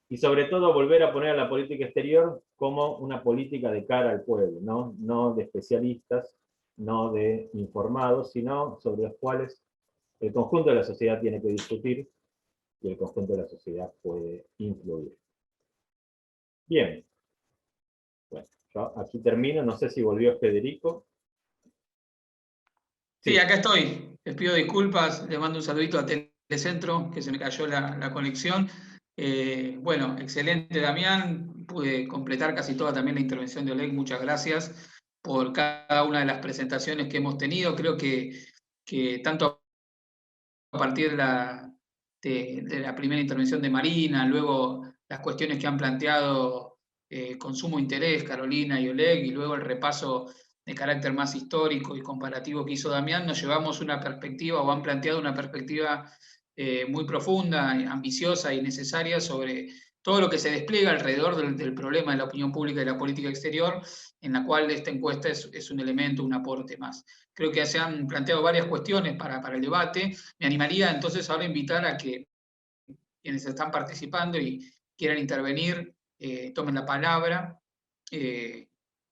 y sobre todo volver a poner a la política exterior como una política de cara al pueblo, no de especialistas, no de informados, sino sobre los cuales el conjunto de la sociedad tiene que discutir y el conjunto de la sociedad puede influir. Bien. Bueno, yo aquí termino, no sé si volvió Federico. Sí, acá estoy. Les pido disculpas, le mando un saludito a Telecentro, que se me cayó la conexión. Bueno, excelente, Damián. Pude completar casi toda también la intervención de Oleg. Muchas gracias por cada una de las presentaciones que hemos tenido. Creo que tanto a partir de la primera intervención de Marina, luego las cuestiones que han planteado con sumo interés Carolina y Oleg, y luego el repaso de carácter más histórico y comparativo que hizo Damián, nos llevamos una perspectiva, o han planteado una perspectiva muy profunda, ambiciosa y necesaria sobre todo lo que se despliega alrededor del problema de la opinión pública y la política exterior, en la cual esta encuesta es un elemento, un aporte más. Creo que se han planteado varias cuestiones para el debate. Me animaría entonces ahora a invitar a que quienes están participando y quieran intervenir, tomen la palabra,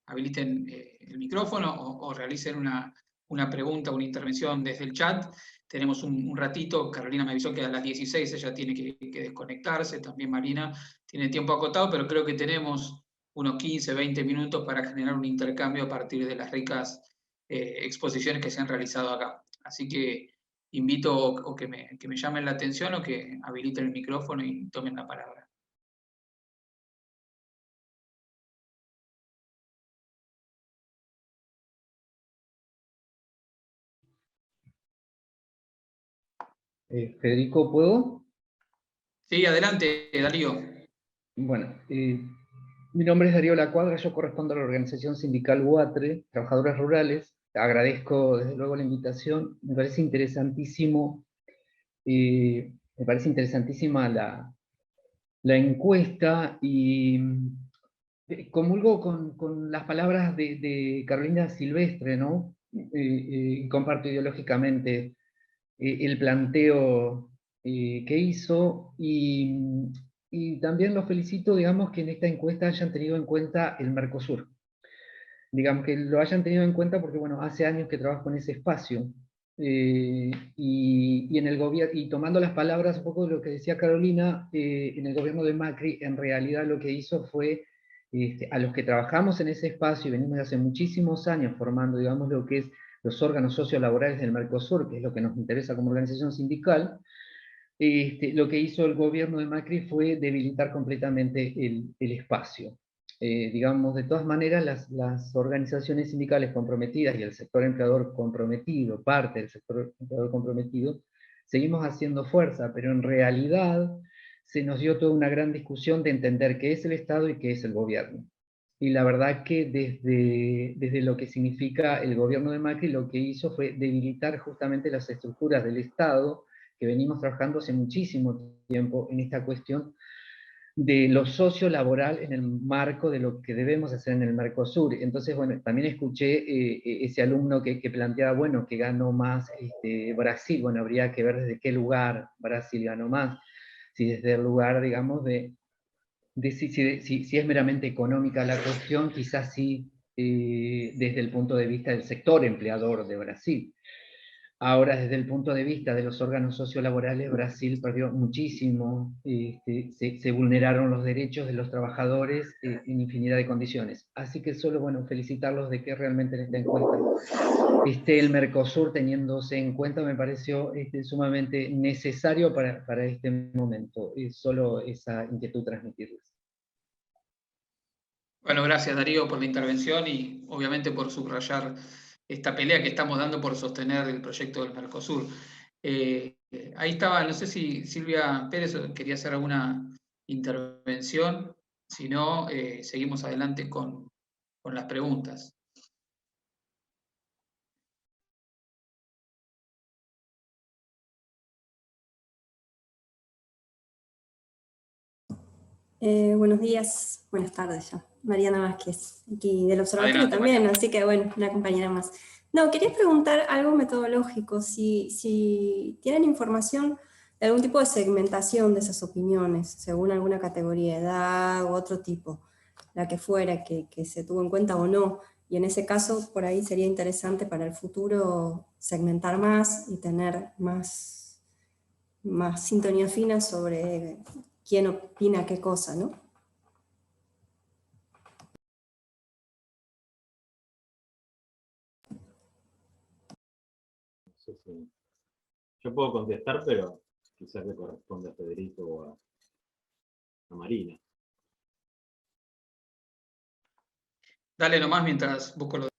habiliten el micrófono o realicen una pregunta, una intervención desde el chat. Tenemos un ratito, Carolina me avisó que a las 16 ella tiene que desconectarse, también Marina tiene tiempo acotado, pero creo que tenemos unos 15, 20 minutos para generar un intercambio a partir de las ricas exposiciones que se han realizado acá. Así que invito o que me llamen la atención o que habiliten el micrófono y tomen la palabra. Federico, ¿puedo? Sí, adelante, Darío. Bueno, mi nombre es Darío Lacuadra, yo correspondo a la organización sindical UATRE, Trabajadores Rurales. Agradezco desde luego la invitación. Me parece interesantísimo, me parece interesantísima la encuesta y comulgo con las palabras de Carolina Silvestre, ¿no? Comparto ideológicamente el planteo que hizo y también los felicito, digamos, que en esta encuesta hayan tenido en cuenta el Mercosur. Digamos que lo hayan tenido en cuenta porque, bueno, hace años que trabajo en ese espacio. Y en el gobierno, y tomando las palabras un poco de lo que decía Carolina, en el gobierno de Macri, en realidad lo que hizo fue, a los que trabajamos en ese espacio y venimos de hace muchísimos años formando, digamos, lo que es los órganos sociolaborales del Mercosur, que es lo que nos interesa como organización sindical, lo que hizo el gobierno de Macri fue debilitar completamente el espacio. Digamos, de todas maneras, las organizaciones sindicales comprometidas y el sector empleador comprometido, parte del sector empleador comprometido, seguimos haciendo fuerza, pero en realidad se nos dio toda una gran discusión de entender qué es el Estado y qué es el gobierno. Y la verdad que desde lo que significa el gobierno de Macri, lo que hizo fue debilitar justamente las estructuras del Estado, que venimos trabajando hace muchísimo tiempo en esta cuestión de lo sociolaboral en el marco de lo que debemos hacer en el Mercosur. Entonces, bueno, también escuché ese alumno que planteaba, bueno, que ganó más Brasil. Bueno, habría que ver desde qué lugar Brasil ganó más. Si desde el lugar, digamos, si es meramente económica la cuestión, quizás sí desde el punto de vista del sector empleador de Brasil. Ahora, desde el punto de vista de los órganos sociolaborales, Brasil perdió muchísimo, se vulneraron los derechos de los trabajadores en infinidad de condiciones. Así que solo, bueno, felicitarlos de que realmente en esta encuesta esté el Mercosur teniéndose en cuenta, me pareció sumamente necesario para este momento. Solo esa inquietud transmitirles. Bueno, gracias Darío por la intervención y obviamente por subrayar esta pelea que estamos dando por sostener el proyecto del Mercosur. Ahí estaba, no sé si Silvia Pérez quería hacer alguna intervención, si no, seguimos adelante con las preguntas. Buenos días, buenas tardes ya. Mariana Vázquez, aquí del observatorio Adelante, también, Mariana. así que bueno, una compañera más. No, quería preguntar algo metodológico, si tienen información de algún tipo de segmentación de esas opiniones, según alguna categoría de edad u otro tipo, la que fuera, que se tuvo en cuenta o no. Y en ese caso, por ahí sería interesante para el futuro segmentar más y tener más sintonía fina sobre quién opina qué cosa, ¿no? No sé si- Yo puedo contestar, pero quizás le corresponde a Federico o a Marina. Dale nomás mientras busco los...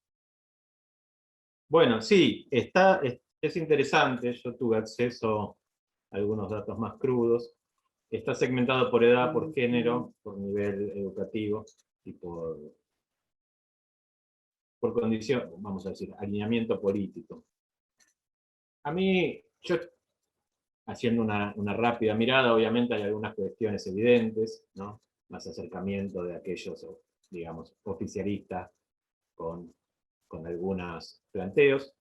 Bueno, sí, es interesante, yo tuve acceso a algunos datos más crudos. Está segmentado por edad, por género, por nivel educativo y por condición, vamos a decir, alineamiento político. A mí, yo haciendo una rápida mirada, obviamente hay algunas cuestiones evidentes, ¿no? Más acercamiento de aquellos, digamos, oficialistas con algunos planteos.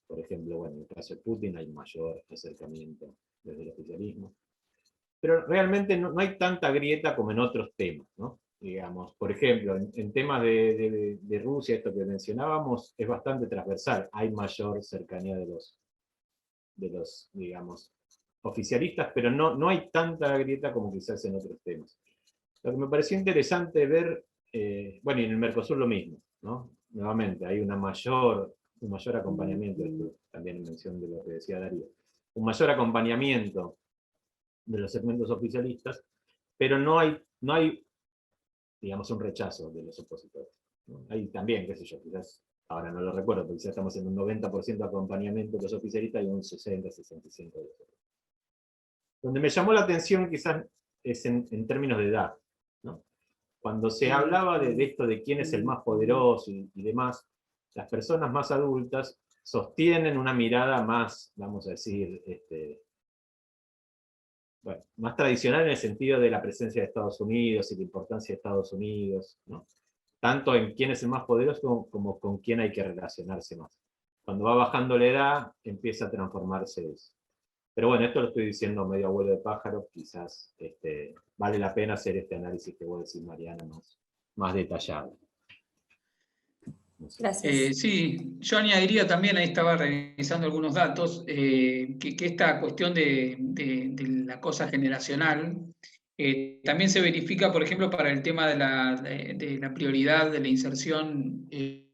Por ejemplo, bueno, en el caso de Putin hay mayor acercamiento desde el oficialismo. Pero realmente no hay tanta grieta como en otros temas, ¿no? Digamos, por ejemplo, en temas de Rusia, esto que mencionábamos, es bastante transversal. Hay mayor cercanía de los digamos, oficialistas, pero no hay tanta grieta como quizás en otros temas. Lo que me pareció interesante ver, bueno, y en el Mercosur lo mismo, ¿no? Nuevamente, hay un mayor acompañamiento, esto también en mención de lo que decía Darío, un mayor acompañamiento de los segmentos oficialistas, pero no hay digamos, un rechazo de los opositores, ¿no? Hay también, qué sé yo, quizás, ahora no lo recuerdo, pero quizás estamos en un 90% de acompañamiento de los oficialistas y un 60-65% de los otros. Donde me llamó la atención quizás es en términos de edad, ¿no? Cuando se hablaba de esto de quién es el más poderoso y demás, las personas más adultas sostienen una mirada más, vamos a decir, bueno, más tradicional en el sentido de la presencia de Estados Unidos y la importancia de Estados Unidos, ¿no? Tanto en quién es el más poderoso como con quién hay que relacionarse más. Cuando va bajando la edad, empieza a transformarse eso. Pero bueno, esto lo estoy diciendo medio abuelo de pájaro, quizás vale la pena hacer este análisis que vos decís, Mariana, más detallado. No sé. Gracias. Sí, yo añadiría también, ahí estaba revisando algunos datos, que esta cuestión de la cosa generacional también se verifica, por ejemplo, para el tema de la prioridad de la inserción de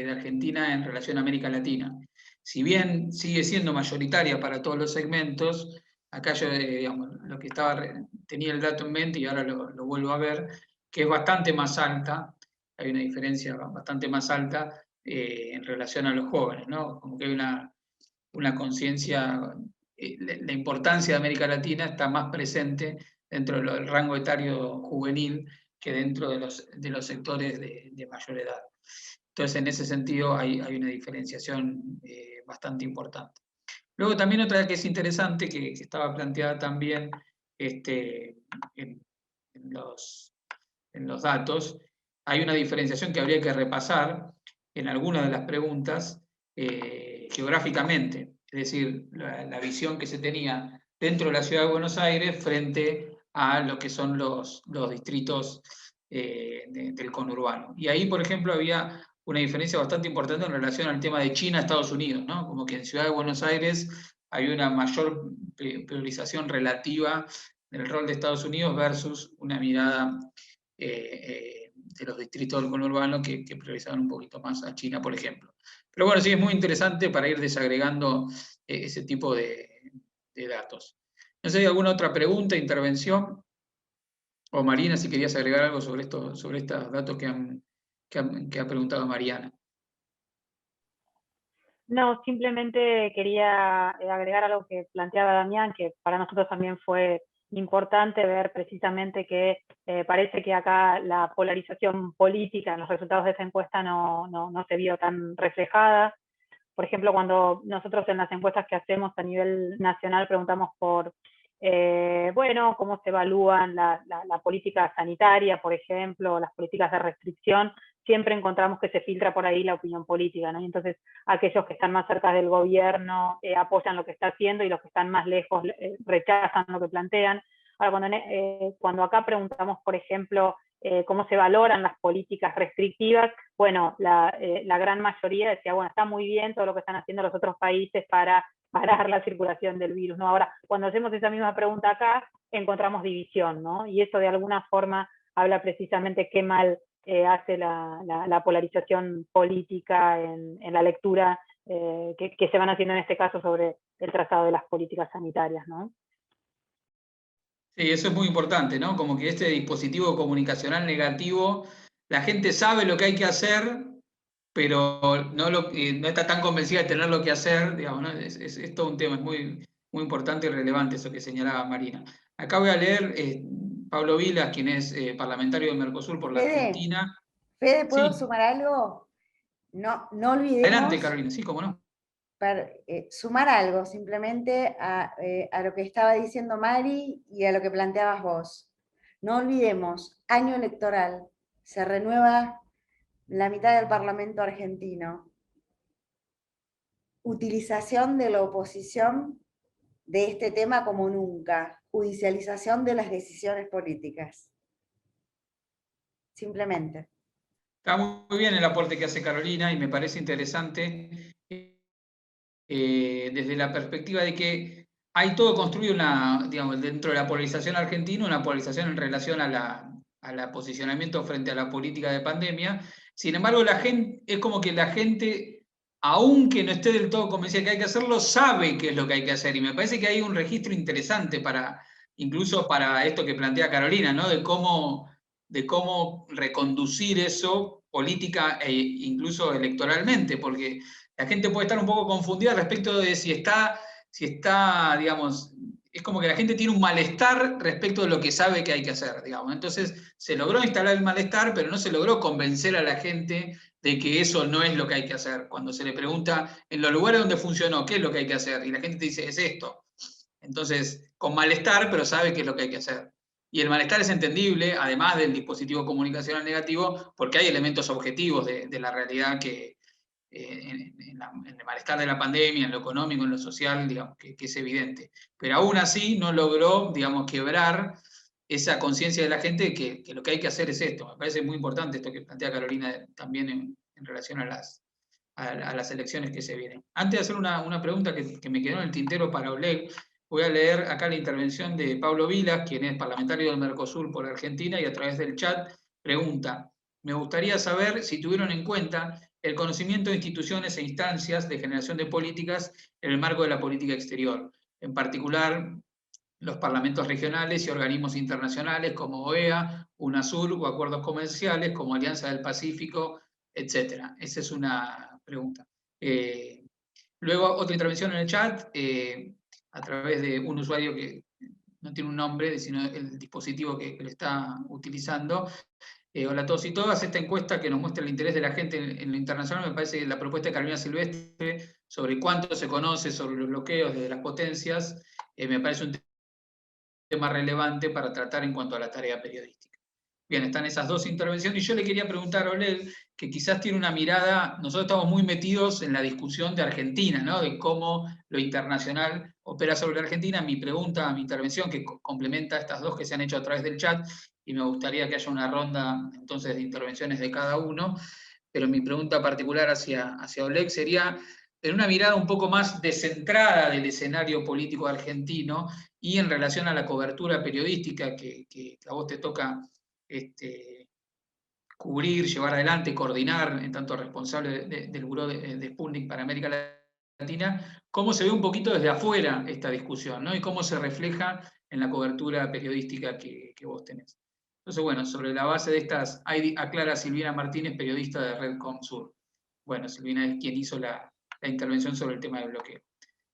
Argentina en relación a América Latina. Si bien sigue siendo mayoritaria para todos los segmentos, acá yo digamos, lo que tenía el dato en mente y ahora lo vuelvo a ver, que es bastante más alta, hay una diferencia bastante más alta en relación a los jóvenes, ¿no? Como que hay una conciencia, la importancia de América Latina está más presente dentro del rango etario juvenil que dentro de los sectores de mayor edad. Entonces, en ese sentido hay una diferenciación bastante importante. Luego también otra que es interesante, que estaba planteada también en los datos, hay una diferenciación que habría que repasar en algunas de las preguntas geográficamente, es decir, la visión que se tenía dentro de la ciudad de Buenos Aires frente a lo que son los distritos del conurbano. Y ahí, por ejemplo, había una diferencia bastante importante en relación al tema de China-Estados Unidos, ¿no? Como que en Ciudad de Buenos Aires hay una mayor priorización relativa del rol de Estados Unidos versus una mirada de los distritos del conurbano que priorizaban un poquito más a China, por ejemplo. Pero bueno, sí, es muy interesante para ir desagregando ese tipo de datos. No sé, ¿hay alguna otra pregunta, intervención? O Marina, si querías agregar algo sobre estos datos que ha preguntado Mariana. No, simplemente quería agregar algo que planteaba Damián, que para nosotros también fue importante ver precisamente que parece que acá la polarización política en los resultados de esa encuesta no se vio tan reflejada. Por ejemplo, cuando nosotros en las encuestas que hacemos a nivel nacional preguntamos por bueno, cómo se evalúan la política sanitaria, por ejemplo, las políticas de restricción, siempre encontramos que se filtra por ahí la opinión política, ¿no? Y entonces aquellos que están más cerca del gobierno apoyan lo que está haciendo y los que están más lejos rechazan lo que plantean. Ahora, cuando acá preguntamos, por ejemplo, cómo se valoran las políticas restrictivas, bueno, la gran mayoría decía, bueno, está muy bien todo lo que están haciendo los otros países para parar la circulación del virus, ¿no? Ahora, cuando hacemos esa misma pregunta acá, encontramos división, ¿no? Y eso de alguna forma habla precisamente qué mal hace la polarización política en la lectura que se van haciendo en este caso sobre el trazado de las políticas sanitarias, ¿no? Sí, eso es muy importante, ¿no? Como que este dispositivo comunicacional negativo, la gente sabe lo que hay que hacer, pero no está tan convencida de tener lo que hacer, digamos, ¿no? Es todo un tema, es muy, muy importante y relevante eso que señalaba Marina. Acá voy a leer Pablo Vilas, quien es parlamentario de Mercosur por la Argentina. Fede, ¿puedo Sí. sumar algo? No olvidemos... Adelante, Carolina, sí, cómo no. Para sumar algo simplemente a lo que estaba diciendo Mari y a lo que planteabas vos. No olvidemos, año electoral, se renueva la mitad del Parlamento argentino. Utilización de la oposición de este tema como nunca, judicialización de las decisiones políticas. Simplemente. Está muy bien el aporte que hace Carolina y me parece interesante desde la perspectiva de que hay todo construido digamos, dentro de la polarización argentina, una polarización en relación a la posicionamiento frente a la política de pandemia. Sin embargo, es como que la gente, aunque no esté del todo convencida de que hay que hacerlo, sabe qué es lo que hay que hacer. Y me parece que hay un registro interesante incluso para esto que plantea Carolina, ¿no? De cómo reconducir eso política e incluso electoralmente, porque la gente puede estar un poco confundida respecto de si está, digamos, es como que la gente tiene un malestar respecto de lo que sabe que hay que hacer, digamos. Entonces, se logró instalar el malestar, pero no se logró convencer a la gente de que eso no es lo que hay que hacer. Cuando se le pregunta en los lugares donde funcionó, ¿qué es lo que hay que hacer? Y la gente te dice, es esto. Entonces, con malestar, pero sabe qué es lo que hay que hacer. Y el malestar es entendible, además del dispositivo comunicacional negativo, porque hay elementos objetivos de la realidad que, en el malestar de la pandemia, en lo económico, en lo social, digamos, que es evidente. Pero aún así no logró, digamos, quebrar esa conciencia de la gente que lo que hay que hacer es esto. Me parece muy importante esto que plantea Carolina también en relación a las elecciones que se vienen. Antes de hacer una pregunta que me quedó en el tintero para Oleg, voy a leer acá la intervención de Pablo Vilas, quien es parlamentario del Mercosur por Argentina, y a través del chat pregunta: me gustaría saber si tuvieron en cuenta el conocimiento de instituciones e instancias de generación de políticas en el marco de la política exterior, en particular los parlamentos regionales y organismos internacionales como OEA, UNASUR o acuerdos comerciales como Alianza del Pacífico, etc. Esa es una pregunta. Luego, otra intervención en el chat, a través de un usuario que no tiene un nombre, sino el dispositivo que lo está utilizando. Hola a todos y todas, esta encuesta que nos muestra el interés de la gente en lo internacional, me parece que la propuesta de Carolina Silvestre sobre cuánto se conoce sobre los bloqueos de las potencias, me parece un tema relevante para tratar en cuanto a la tarea periodística. Bien, están esas dos intervenciones y yo le quería preguntar a Oleg, que quizás tiene una mirada, nosotros estamos muy metidos en la discusión de Argentina, ¿no? De cómo lo internacional opera sobre Argentina. Mi pregunta, mi intervención, que complementa estas dos que se han hecho a través del chat, y me gustaría que haya una ronda entonces de intervenciones de cada uno, pero mi pregunta particular hacia Oleg sería, en una mirada un poco más descentrada del escenario político argentino y en relación a la cobertura periodística que a vos te toca cubrir, llevar adelante, coordinar, en tanto responsable del Buró de Sputnik para América Latina, cómo se ve un poquito desde afuera esta discusión, ¿no? Y cómo se refleja en la cobertura periodística que vos tenés. Entonces, bueno, sobre la base de estas, aclara Silvina Martínez, periodista de Redcom Sur. Bueno, Silvina es quien hizo la intervención sobre el tema del bloqueo.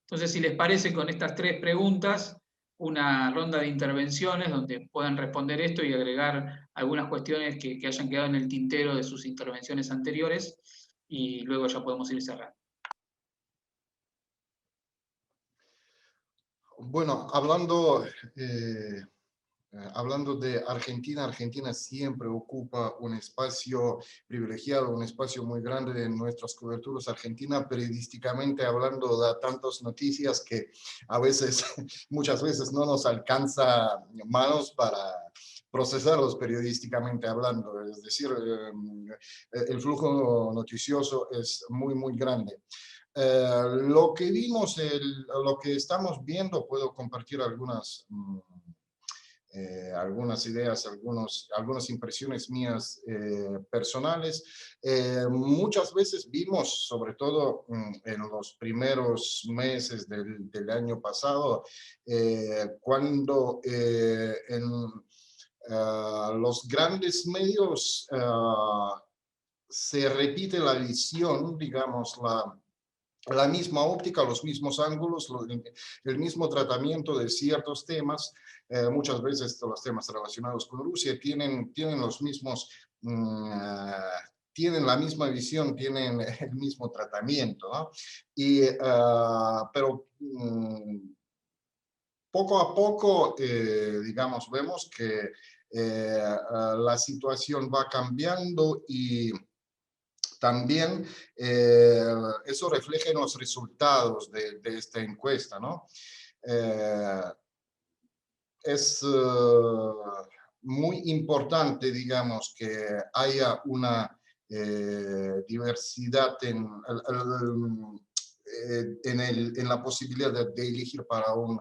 Entonces, si les parece, con estas tres preguntas, una ronda de intervenciones donde puedan responder esto y agregar algunas cuestiones que hayan quedado en el tintero de sus intervenciones anteriores, y luego ya podemos ir cerrando. Bueno, hablando de Argentina, Argentina siempre ocupa un espacio privilegiado, un espacio muy grande en nuestras coberturas. Argentina, periodísticamente hablando, da tantas noticias que a veces, muchas veces no nos alcanza manos para procesarlos periodísticamente hablando. Es decir, el flujo noticioso es muy, muy grande. Lo que vimos, lo que estamos viendo, puedo compartir algunas ideas, algunas impresiones mías personales. Muchas veces vimos, sobre todo en los primeros meses del año pasado, cuando en los grandes medios se repite la visión, digamos, la misma óptica, los mismos ángulos, el mismo tratamiento de ciertos temas. Muchas veces los temas relacionados con Rusia tienen los mismos, tienen la misma visión, tienen el mismo tratamiento, ¿no? Pero poco a poco, digamos, vemos que la situación va cambiando y también eso refleja en los resultados de esta encuesta, ¿no? Es muy importante, digamos, que haya una diversidad en la posibilidad de elegir para un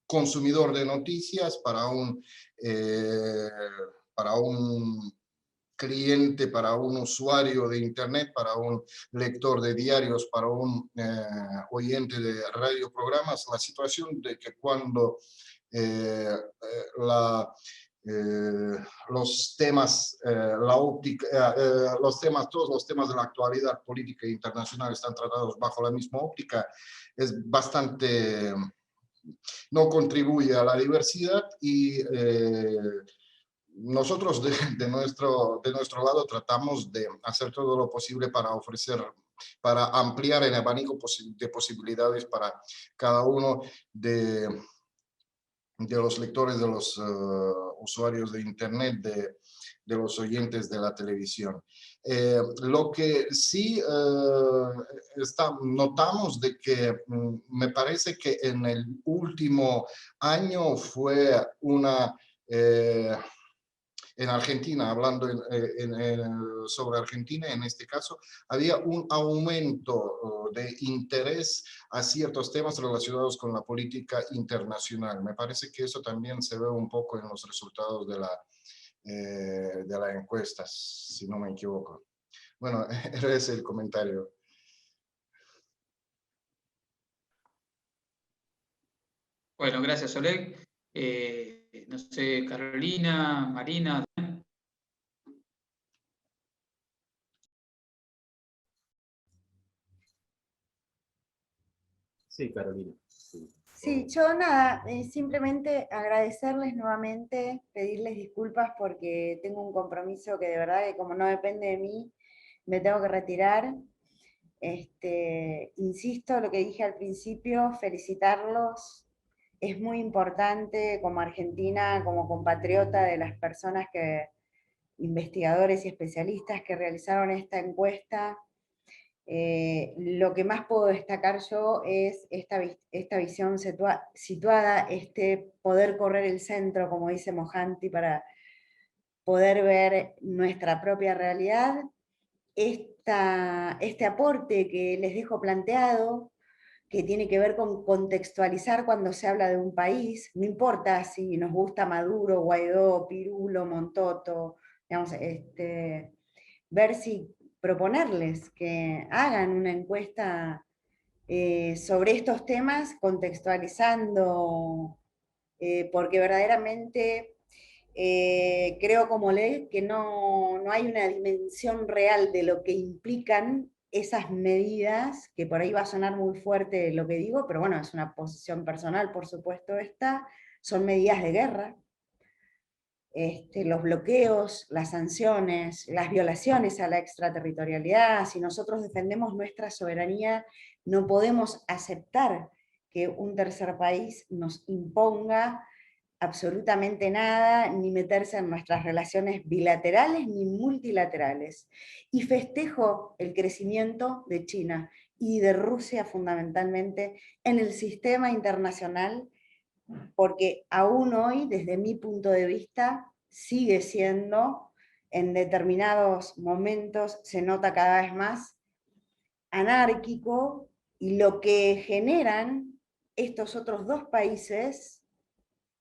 consumidor de noticias, para un cliente, para un usuario de Internet, para un lector de diarios, para un oyente de radioprogramas, la situación de que cuando los temas, todos los temas de la actualidad política e internacional están tratados bajo la misma óptica, es bastante, no contribuye a la diversidad y nosotros de nuestro lado tratamos de hacer todo lo posible para para ampliar el abanico de posibilidades para cada uno de los lectores, de los usuarios de Internet, de los oyentes de la televisión. Lo que sí notamos de que me parece que en el último año fue en Argentina, hablando sobre Argentina, en este caso, había un aumento de interés a ciertos temas relacionados con la política internacional. Me parece que eso también se ve un poco en los resultados de la encuesta, si no me equivoco. Bueno, ese es el comentario. Bueno, gracias, Oleg. No sé, Carolina, Marina. Sí, Carolina. Sí, yo nada, simplemente agradecerles nuevamente, pedirles disculpas porque tengo un compromiso que de verdad que como no depende de mí, me tengo que retirar. Insisto, lo que dije al principio, felicitarlos. Es muy importante como argentina, como compatriota de las personas investigadores y especialistas que realizaron esta encuesta. Lo que más puedo destacar yo es esta visión situada, poder correr el centro, como dice Mohanty, para poder ver nuestra propia realidad. Este aporte que les dejo planteado, que tiene que ver con contextualizar cuando se habla de un país, no importa si nos gusta Maduro, Guaidó, Pirulo, Montoto, digamos, ver si proponerles que hagan una encuesta sobre estos temas, contextualizando, porque verdaderamente creo como ley que no hay una dimensión real de lo que implican esas medidas, que por ahí va a sonar muy fuerte lo que digo, pero bueno, es una posición personal, por supuesto esta, son medidas de guerra. Los bloqueos, las sanciones, las violaciones a la extraterritorialidad. Si nosotros defendemos nuestra soberanía, no podemos aceptar que un tercer país nos imponga absolutamente nada, ni meterse en nuestras relaciones bilaterales ni multilaterales. Y festejo el crecimiento de China y de Rusia fundamentalmente en el sistema internacional, porque aún hoy, desde mi punto de vista, sigue siendo, en determinados momentos se nota cada vez más, anárquico, y lo que generan estos otros dos países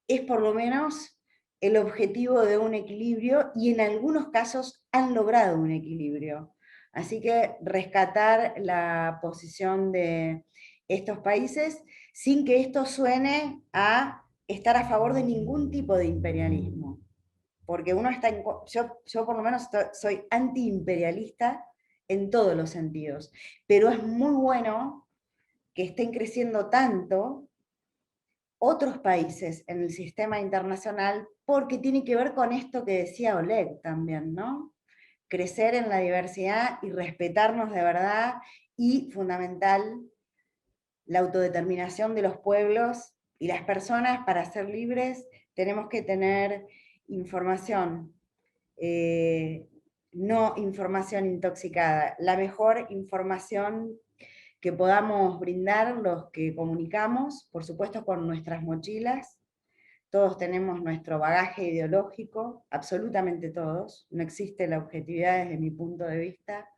es por lo menos el objetivo de un equilibrio, y en algunos casos han logrado un equilibrio. Así que rescatar la posición de estos países sin que esto suene a estar a favor de ningún tipo de imperialismo. Porque uno está yo por lo menos soy antiimperialista en todos los sentidos, pero es muy bueno que estén creciendo tanto otros países en el sistema internacional, porque tiene que ver con esto que decía Oleg también, ¿no? Crecer en la diversidad y respetarnos de verdad, y fundamental, la autodeterminación de los pueblos y las personas. Para ser libres tenemos que tener información, no información intoxicada, la mejor información que podamos brindar los que comunicamos, por supuesto con nuestras mochilas. Todos tenemos nuestro bagaje ideológico, absolutamente todos, no existe la objetividad desde mi punto de vista,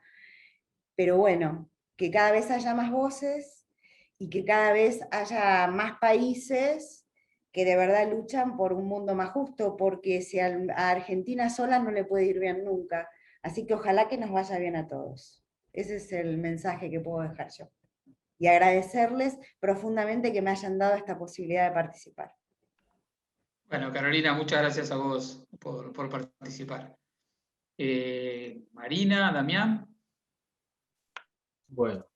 pero bueno, que cada vez haya más voces y que cada vez haya más países que de verdad luchan por un mundo más justo, porque si a Argentina sola no le puede ir bien nunca, así que ojalá que nos vaya bien a todos. Ese es el mensaje que puedo dejar yo. Y agradecerles profundamente que me hayan dado esta posibilidad de participar. Bueno, Carolina, muchas gracias a vos por participar. Marina, Damián. Bueno,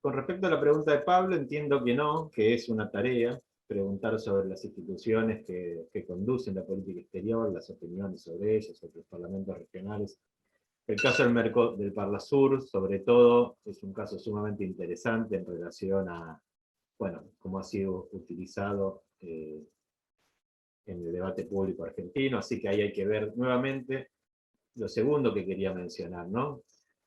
con respecto a la pregunta de Pablo, entiendo que no, que es una tarea preguntar sobre las instituciones que conducen la política exterior, las opiniones sobre ellas, sobre los parlamentos regionales. El caso del Parlasur, sobre todo, es un caso sumamente interesante en relación a, bueno, cómo ha sido utilizado en el debate público argentino, así que ahí hay que ver nuevamente lo segundo que quería mencionar, ¿no?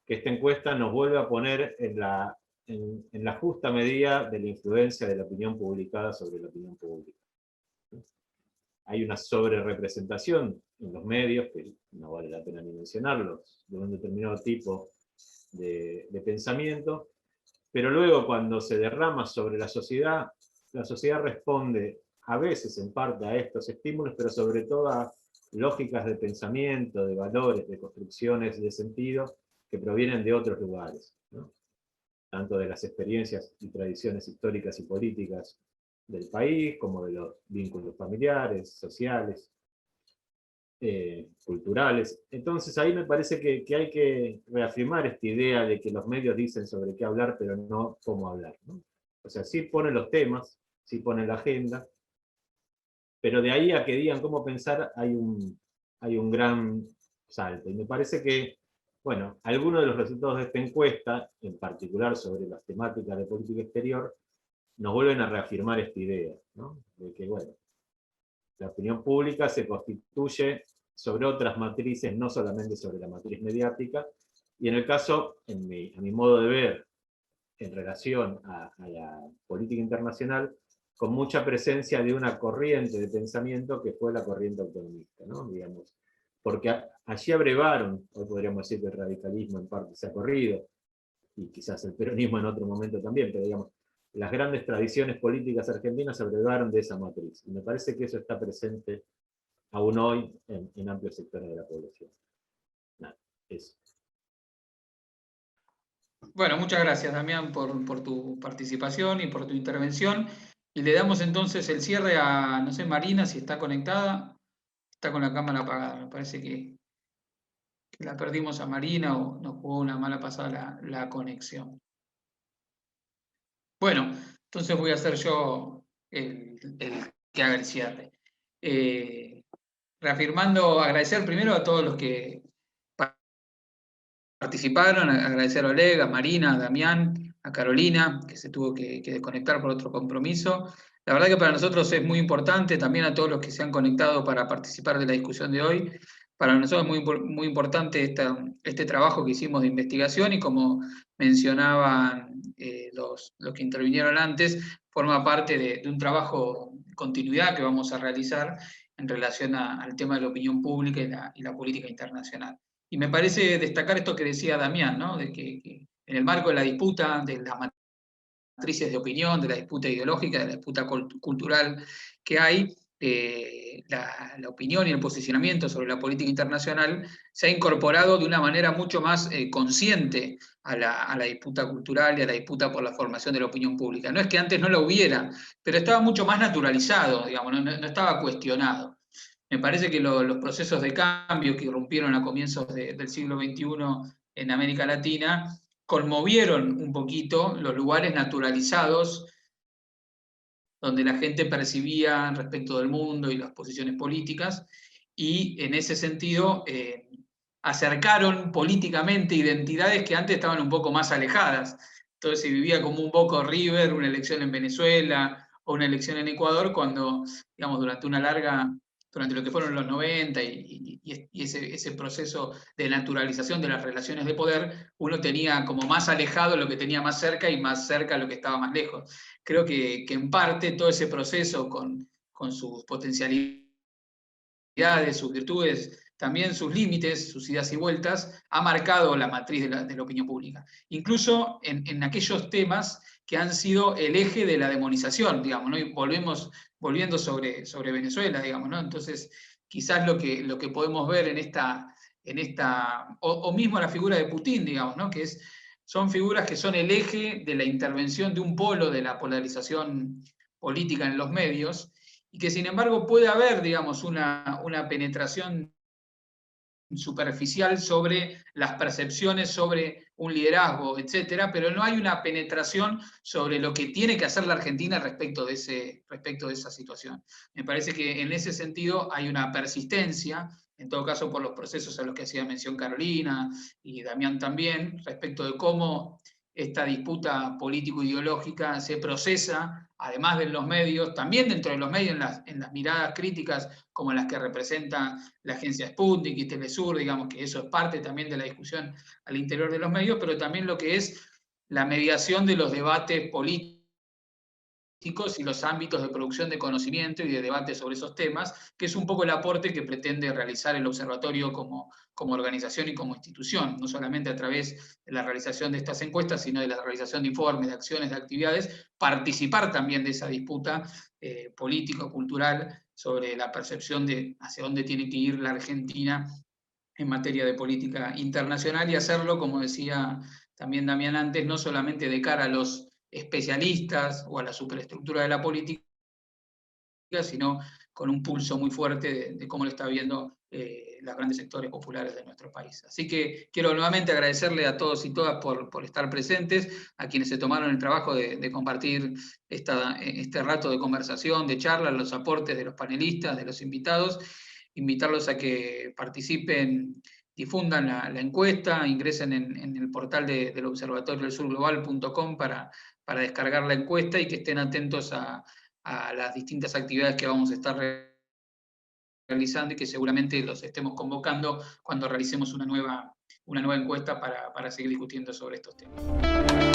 Que esta encuesta nos vuelve a poner en la justa medida de la influencia de la opinión publicada sobre la opinión pública. Hay una sobrerepresentación en los medios, que no vale la pena ni mencionarlos, de un determinado tipo de pensamiento, pero luego cuando se derrama sobre la sociedad responde a veces en parte a estos estímulos, pero sobre todo a lógicas de pensamiento, de valores, de construcciones de sentido que provienen de otros lugares, ¿no? Tanto de las experiencias y tradiciones históricas y políticas del país, como de los vínculos familiares, sociales, culturales. Entonces ahí me parece que hay que reafirmar esta idea de que los medios dicen sobre qué hablar, pero no cómo hablar, ¿no? O sea, sí ponen los temas, sí ponen la agenda, pero de ahí a que digan cómo pensar hay un gran salto. Y me parece que, bueno, algunos de los resultados de esta encuesta, en particular sobre las temáticas de política exterior, nos vuelven a reafirmar esta idea, ¿no? De que, bueno, la opinión pública se constituye sobre otras matrices, no solamente sobre la matriz mediática, y en el caso, a mi modo de ver, en relación a la política internacional, con mucha presencia de una corriente de pensamiento que fue la corriente autonomista, ¿no? Digamos, porque allí abrevaron, hoy podríamos decir que el radicalismo en parte se ha corrido, y quizás el peronismo en otro momento también, pero digamos, las grandes tradiciones políticas argentinas se abrevaron de esa matriz, y me parece que eso está presente aún hoy en amplios sectores de la población. Nada, eso. Bueno, muchas gracias, Damián, por tu participación y por tu intervención. Y le damos entonces el cierre a, no sé, Marina, si está conectada. Está con la cámara apagada. Me parece que la perdimos a Marina o nos jugó una mala pasada la conexión. Bueno, entonces voy a hacer yo el que haga el cierre. Reafirmando, agradecer primero a todos los que participaron, agradecer a Oleg, a Marina, a Damián, a Carolina, que se tuvo que desconectar por otro compromiso. La verdad que para nosotros es muy importante, también a todos los que se han conectado para participar de la discusión de hoy. Para nosotros es muy importante este trabajo que hicimos de investigación, y como mencionaban los que intervinieron antes, forma parte de un trabajo de continuidad que vamos a realizar en relación al tema de la opinión pública y la política internacional. Y me parece destacar esto que decía Damián, ¿no? De que en el marco de la disputa, de las matrices de opinión, de la disputa ideológica, de la disputa cultural que hay, la opinión y el posicionamiento sobre la política internacional se ha incorporado de una manera mucho más consciente a la disputa cultural y a la disputa por la formación de la opinión pública. No es que antes no la hubiera, pero estaba mucho más naturalizado, digamos, no estaba cuestionado. Me parece que los procesos de cambio que irrumpieron a comienzos del siglo XXI en América Latina conmovieron un poquito los lugares naturalizados donde la gente percibía respecto del mundo y las posiciones políticas, y en ese sentido acercaron políticamente identidades que antes estaban un poco más alejadas. Entonces se vivía como un Boca o River, una elección en Venezuela o una elección en Ecuador, cuando, digamos, durante lo que fueron los 90 y ese proceso de naturalización de las relaciones de poder, uno tenía como más alejado lo que tenía más cerca y más cerca lo que estaba más lejos. Creo que en parte todo ese proceso con sus potencialidades, sus virtudes, también sus límites, sus idas y vueltas, ha marcado la matriz de la opinión pública. Incluso en aquellos temas que han sido el eje de la demonización, digamos, ¿no? Y volviendo sobre Venezuela, digamos, ¿no? Entonces, quizás lo que podemos ver o mismo la figura de Putin, digamos, ¿no? Son figuras que son el eje de la intervención de un polo de la polarización política en los medios, y que sin embargo puede haber, digamos, una penetración superficial sobre las percepciones sobre un liderazgo, etcétera, pero no hay una penetración sobre lo que tiene que hacer la Argentina respecto de esa situación. Me parece que en ese sentido hay una persistencia, en todo caso por los procesos a los que hacía mención Carolina y Damián también, respecto de cómo esta disputa político-ideológica se procesa, además de los medios, también dentro de los medios, en las miradas críticas como las que representa la agencia Sputnik y Telesur, digamos que eso es parte también de la discusión al interior de los medios, pero también lo que es la mediación de los debates políticos y los ámbitos de producción de conocimiento y de debate sobre esos temas, que es un poco el aporte que pretende realizar el observatorio como organización y como institución, no solamente a través de la realización de estas encuestas, sino de la realización de informes, de acciones, de actividades, participar también de esa disputa político-cultural sobre la percepción de hacia dónde tiene que ir la Argentina en materia de política internacional, y hacerlo, como decía también Damián antes, no solamente de cara a los especialistas o a la superestructura de la política, sino con un pulso muy fuerte de cómo lo está viendo los grandes sectores populares de nuestro país. Así que quiero nuevamente agradecerle a todos y todas por estar presentes, a quienes se tomaron el trabajo de compartir este rato de conversación, de charla, los aportes de los panelistas, de los invitados, invitarlos a que participen, difundan la encuesta, ingresen en el portal del Observatorio del Sur Global.com para descargar la encuesta, y que estén atentos a las distintas actividades que vamos a estar realizando, y que seguramente los estemos convocando cuando realicemos una nueva encuesta para seguir discutiendo sobre estos temas.